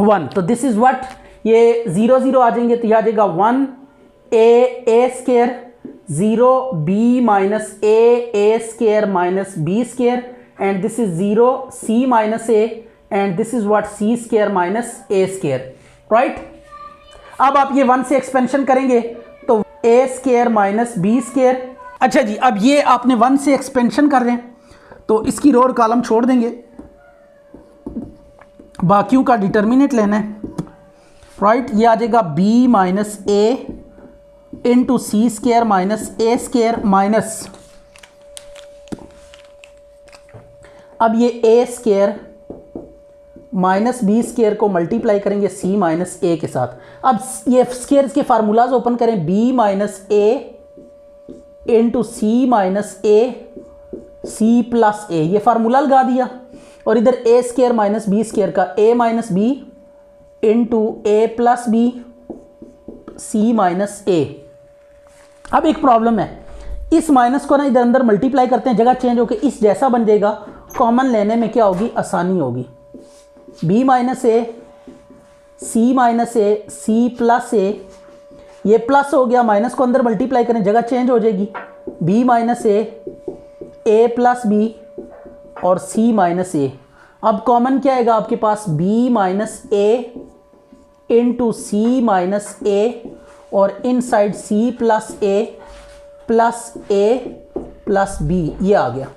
1, तो दिस इज व्हाट, ये 0 0 आ जाएंगे, तो यह आ जाएगा 1a square 0b minus a square minus b square and this is 0 c minus a and this is what c square minus a square, right? अब आप ये 1 से एक्सपेंशन करेंगे तो a square minus b square. अच्छा जी, अब ये आपने 1 से एक्सपेंशन कर रहे हैं तो इसकी रो और कॉलम छोड़ देंगे, बाकियों का डिटर्मिनेंट लेना है, राइट? ये आ जाएगा b minus a into c square minus A square minus, अब ये a square minus b square को मल्टीप्लाई करेंगे c माइनस a के साथ। अब ये स्क्वायर्स के फार्मूलाज ओपन करें, b minus a into c minus a c plus a, ये फार्मूला लगा दिया और इधर a square minus b square का a minus b into a plus b c minus a। अब एक प्रॉब्लम है, इस माइनस को ना इधर अंदर मल्टीप्लाई करते हैं, जगह चेंज होकर इस जैसा बन जाएगा, कॉमन लेने में क्या होगी, आसानी होगी। b minus A C minus A C plus ए, ये प्लस हो गया, माइनस को अंदर मल्टीप्लाई करें जगह चेंज हो जाएगी, b माइनस ए प्लस बी और c माइनस ए। अब कॉमन क्या आएगा आपके पास, b minus a into c minus ए और inside c plus a plus b, ये आ गया।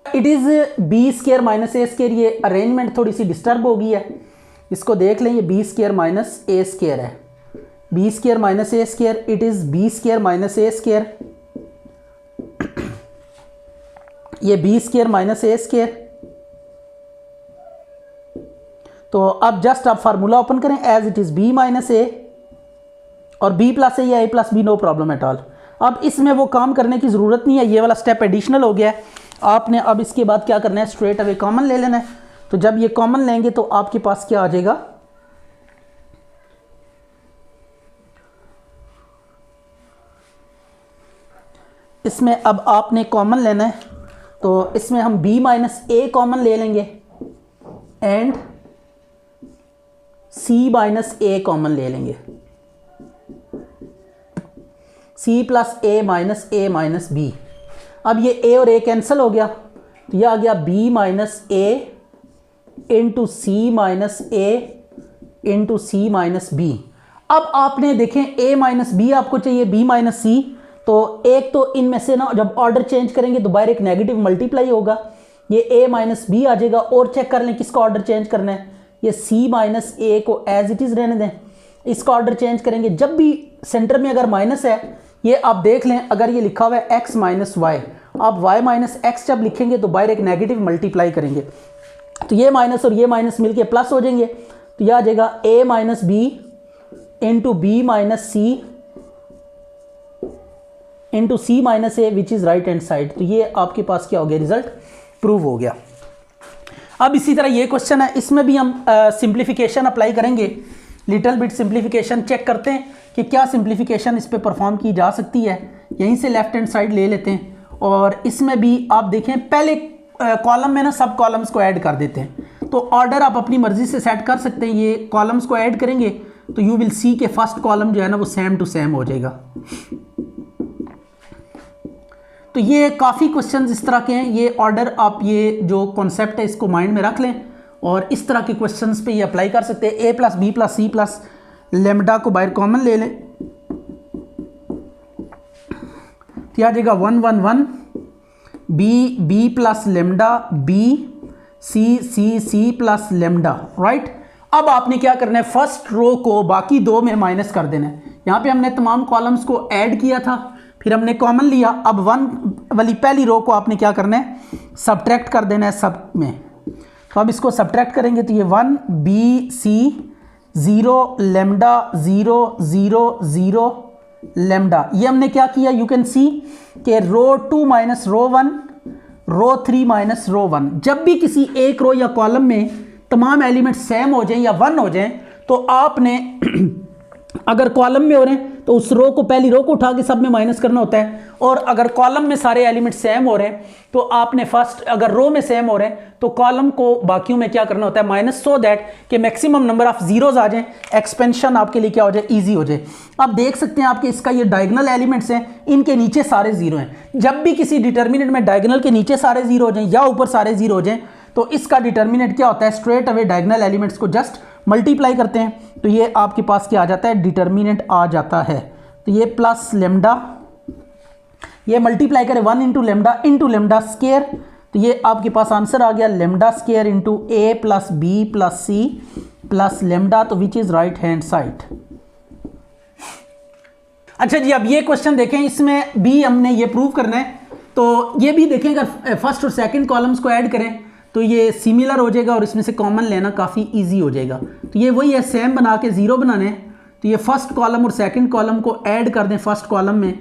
It is B square minus A square, ये अरेंजमेंट थोड़ी सी डिस्टर्ब हो गई है, इसको देख लें, ये बी स्क्वायर माइनस ए स्क्वायर है, B square minus A square, it is B square minus A square, ये बी स्क्वायर माइनस ए स्क्वायर। तो अब जस्ट आप फार्मूला ओपन करें, as it is b minus ए और b प्लस ए या a plus B, no problem at all. अब इसमें वो काम करने की ज़रूरत नहीं है, ये वाला स्टेप एडिशनल हो गया है। आपने अब इसके बाद क्या करना है, स्ट्रेट अवे कॉमन ले लेना है। तो जब ये कॉमन लेंगे तो आपके पास क्या आ जाएगा, इसमें अब आपने कॉमन लेना है, तो इसमें हम b माइनस ए कॉमन ले लेंगे and c minus A common ले लेंगे, c plus a minus b। अब ये a और a कैंसिल हो गया तो ये आ गया b minus a into c minus a into c minus b। अब आपने देखें a माइनस b आपको चाहिए, b माइनस c, तो एक तो इनमें से ना जब ऑर्डर चेंज करेंगे तो बाहर एक नेगेटिव मल्टीप्लाई होगा, ये a माइनस b आ जाएगा। और चेक कर लें किसका ऑर्डर चेंज करना है, ये c माइनस a को एज इट इज़ रहने दें, इसका ऑर्डर चेंज करेंगे। जब भी सेंटर में अगर माइनस है, ये आप देख लें, अगर ये लिखा हुआ है x माइनस वाई, आप y माइनस एक्स जब लिखेंगे तो बाहर एक नेगेटिव मल्टीप्लाई करेंगे, तो ये माइनस और ये माइनस मिलके प्लस हो जाएंगे, तो यह आ जाएगा a minus b into b minus c into c minus a which is right hand side. तो ये आपके पास क्या हो गया, रिजल्ट प्रूव हो गया। अब इसी तरह ये क्वेश्चन है, इसमें भी हम सिंप्लीफिकेशन अप्लाई करेंगे, लिटिल बिट सिंप्लीफिकेशन चेक करते हैं कि क्या सिंप्लीफिकेशन इस पे परफॉर्म की जा सकती है। यहीं से लेफ्ट हैंड साइड ले लेते हैं और इसमें भी आप देखें, पहले कॉलम में ना सब कॉलम्स को ऐड कर देते हैं, तो ऑर्डर आप अपनी मर्जी से सेट कर सकते हैं। ये कॉलम्स को ऐड करेंगे तो यू विल सी के फर्स्ट कॉलम जो है ना वो सेम टू सेम हो जाएगा। तो ये काफ़ी क्वेश्चंस इस तरह के हैं, ये ऑर्डर आप ये जो कॉन्सेप्ट है इसको माइंड में रख लें और इस तरह के क्वेश्चंस पे ये अप्लाई कर सकते हैं। a plus B plus C plus lambda को बाहर कॉमन ले लें, तो आ जाएगा 1 1 1 बी प्लस लेमडा बी सी प्लस लेमडा, राइट। अब आपने क्या करना है, फर्स्ट रो को बाकी दो में माइनस कर देना है। यहाँ पे हमने तमाम कॉलम्स को ऐड किया था, फिर हमने कॉमन लिया, अब 1 वाली पहली रो को आपने क्या करना है, सब्ट्रैक्ट कर देना है सब में। तो अब इसको सब्ट्रैक्ट करेंगे तो ये 1 बी सी 0 लेमडा 0 0 0 लेमडा, ये हमने क्या किया, यू कैन सी कि रो 2 माइनस रो 1 रो 3 माइनस रो 1। जब भी किसी एक रो या कॉलम में तमाम एलिमेंट सेम हो जाएं या 1 हो जाएं तो आपने अगर कॉलम में हो रहे हैं तो उस रो को, पहली रो को उठा के सब में माइनस करना होता है। और अगर कॉलम में सारे एलिमेंट सेम हो रहे हैं तो आपने फर्स्ट, अगर रो में सेम हो रहे हैं तो कॉलम को बाकियों में क्या करना होता है, माइनस, सो दैट कि मैक्सिमम नंबर ऑफ जीरोज आ जाएं, एक्सपेंशन आपके लिए क्या हो जाए, ईजी हो जाए। आप देख सकते हैं आपके इसका ये डायगोनल एलिमेंट्स हैं, इनके नीचे सारे जीरो हैं। जब भी किसी डिटर्मिनेंट में डायगोनल के नीचे सारे जीरो हो जाएं या ऊपर सारे जीरो हो जाएं तो इसका डिटर्मिनेंट क्या होता है, स्ट्रेट अवे डायगोनल एलिमेंट्स को जस्ट मल्टीप्लाई करते हैं तो ये आपके पास क्या आ जाता है, डिटर्मिनेंट आ जाता है। तो ये प्लस लेमडा, ये मल्टीप्लाई करें 1 इंटू लेमडा स्केयर, तो ये आपके पास आंसर आ गया lambda square into A plus B plus C plus lambda, तो which is right hand side. अच्छा जी, अब ये क्वेश्चन देखें, इसमें भी हमने ये प्रूव करना है। तो ये भी देखें, अगर फर्स्ट और सेकंड कॉलम्स को ऐड करें तो ये सिमिलर हो जाएगा और इसमें से कॉमन लेना काफ़ी इजी हो जाएगा। तो ये वही है, सेम बना के ज़ीरो बनाने हैं। तो ये फर्स्ट कॉलम और सेकंड कॉलम को ऐड कर दें फर्स्ट कॉलम में,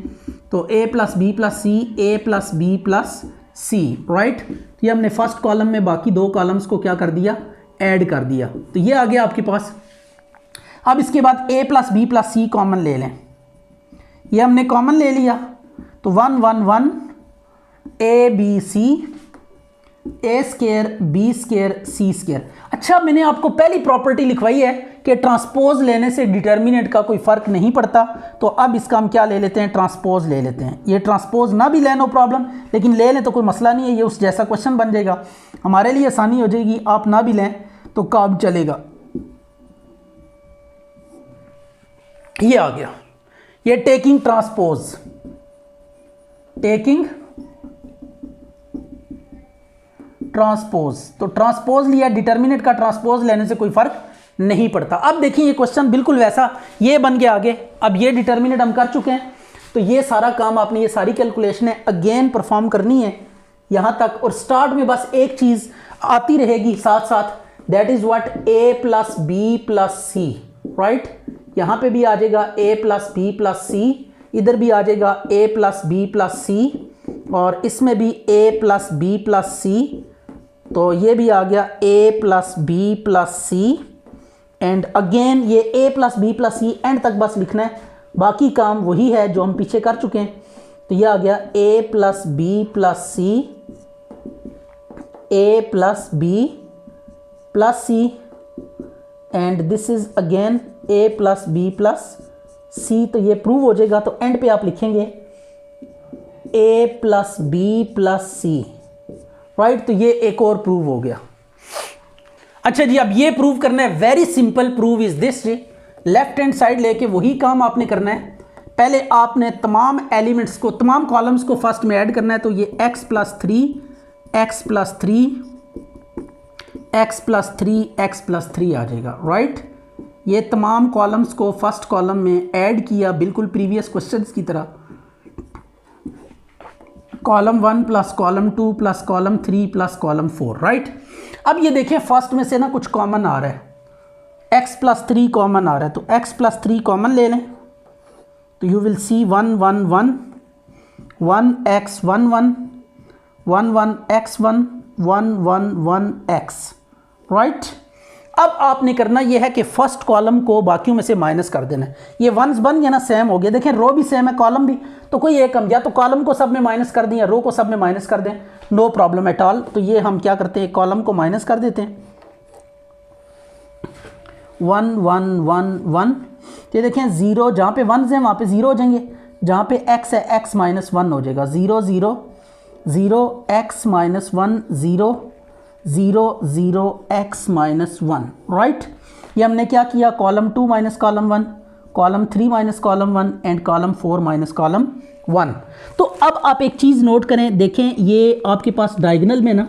तो a plus B plus c, A plus B plus c, right. तो ये हमने फर्स्ट कॉलम में बाकी दो कॉलम्स को क्या कर दिया, ऐड कर दिया। तो ये आ गया आपके पास। अब इसके बाद a plus B plus C common ले लें, ये हमने कॉमन ले लिया तो 1 1 1 a B C, a square b square c square. अच्छा, मैंने आपको पहली प्रॉपर्टी लिखवाई है कि ट्रांसपोज लेने से डिटर्मिनेंट का कोई फ़र्क नहीं पड़ता। तो अब इसका हम क्या ले लेते हैं, ट्रांसपोज ले लेते हैं। ये ट्रांसपोज ना भी लें नो प्रॉब्लम, लेकिन ले लें तो कोई मसला नहीं है, ये उस जैसा क्वेश्चन बन जाएगा, हमारे लिए आसानी हो जाएगी। आप ना भी लें तो काम चलेगा। ये आ गया, ये टेकिंग ट्रांसपोज, टेकिंग ट्रांसपोज। तो ट्रांसपोज लिया, डिटर्मिनेंट का ट्रांसपोज लेने से कोई फर्क नहीं पड़ता। अब देखिए ये क्वेश्चन बिल्कुल वैसा ये बन गया आगे। अब ये डिटर्मिनेंट हम कर चुके हैं, तो ये सारा काम आपने, ये सारी कैलकुलेशनें अगेन परफॉर्म करनी है यहां तक। और स्टार्ट में बस एक चीज आती रहेगी साथ साथ, that is what, a plus B plus c, right. यहां पे भी आ जाएगा a plus B plus c, इधर भी आ जाएगा a plus B plus c, और इसमें भी a प्लस बी प्लस सी, तो ये भी आ गया a plus B plus C, and again ये a plus B plus C end तक बस लिखना है, बाकी काम वही है जो हम पीछे कर चुके हैं। तो ये आ गया a plus B plus C, a plus B plus C, and this is again a plus B plus सी। तो ये प्रूव हो जाएगा, तो एंड पे आप लिखेंगे a plus B plus c, right. तो ये एक और प्रूव हो गया। अच्छा जी, अब ये प्रूव करना है, very simple prove is this जी। लेफ्ट हैंड साइड लेके वही काम आपने करना है। पहले आपने तमाम एलिमेंट्स को, तमाम कॉलम्स को फर्स्ट में ऐड करना है। तो ये x plus 3, x plus 3, x plus 3, x plus 3 आ जाएगा, राइट। ये तमाम कॉलम्स को फर्स्ट कॉलम में ऐड किया, बिल्कुल प्रीवियस क्वेश्चंस की तरह। Column 1 plus column 2 plus column 3 plus column 4, right. अब ये देखें फर्स्ट में से ना कुछ कॉमन आ रहा है, x प्लस 3 कॉमन आ रहा है, तो x प्लस 3 कॉमन ले लें। तो you will see 1 1 1 1 x 1 1 1 1 x 1 1 1 1 x, right. अब आपने करना यह है कि फर्स्ट कॉलम को बाकियों में से माइनस कर देना है। ये वंस बन गया ना, सेम हो गया। देखें रो भी सेम है, कॉलम भी, तो कोई एक कम गया तो कॉलम को सब में माइनस कर दें या रो को सब में माइनस कर दें, नो प्रॉब्लम एट ऑल। तो ये हम क्या करते हैं, कॉलम को माइनस कर देते हैं, 1 1 1 1। ये देखें 0, जहाँ पे 1 है वहाँ पे 0 हो जाएंगे, जहाँ पे x है x माइनस 1 हो जाएगा, 0 0 0 x minus 1 0 0 0 x minus 1, right. ये हमने क्या किया, column 2 minus column 1, column 3 minus column 1 and column 4 minus column 1। तो अब आप एक चीज़ नोट करें, देखें ये आपके पास डायगोनल में ना,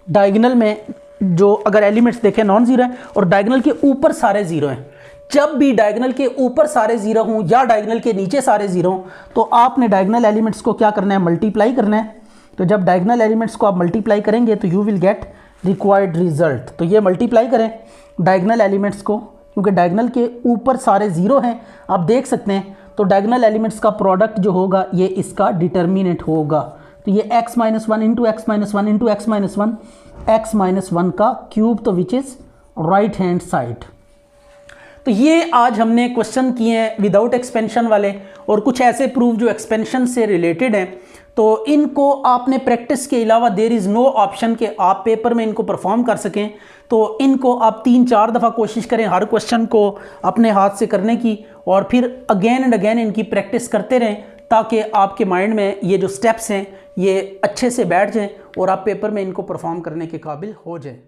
डायगोनल में जो अगर एलिमेंट्स देखें नॉन ज़ीरो है और डायगोनल के ऊपर सारे ज़ीरो हैं। जब भी डायगोनल के ऊपर सारे ज़ीरो हों या डायगोनल के नीचे सारे ज़ीरो हों तो आपने डायगोनल एलिमेंट्स को क्या करना है, मल्टीप्लाई करना है। तो जब डायगोनल एलिमेंट्स को आप मल्टीप्लाई करेंगे तो you will get required result. तो ये मल्टीप्लाई करें डायगोनल एलिमेंट्स को, क्योंकि डायगोनल के ऊपर सारे ज़ीरो हैं, आप देख सकते हैं। तो डायगोनल एलिमेंट्स का प्रोडक्ट जो होगा ये इसका डिटर्मिनेंट होगा। तो ये x minus 1 into x minus 1 into x minus 1, x minus 1 का क्यूब, तो विच इज़ राइट हैंड साइड। तो ये आज हमने क्वेश्चन किए हैं विदाउट एक्सपेंशन वाले, और कुछ ऐसे प्रूफ जो एक्सपेंशन से रिलेटेड हैं। तो इनको आपने प्रैक्टिस के अलावा देयर इज़ नो ऑप्शन कि आप पेपर में इनको परफॉर्म कर सकें। तो इनको आप 3-4 दफ़ा कोशिश करें हर क्वेश्चन को अपने हाथ से करने की, और फिर अगेन एंड अगेन इनकी प्रैक्टिस करते रहें, ताकि आपके माइंड में ये जो स्टेप्स हैं ये अच्छे से बैठ जाएं और आप पेपर में इनको परफॉर्म करने के काबिल हो जाएं।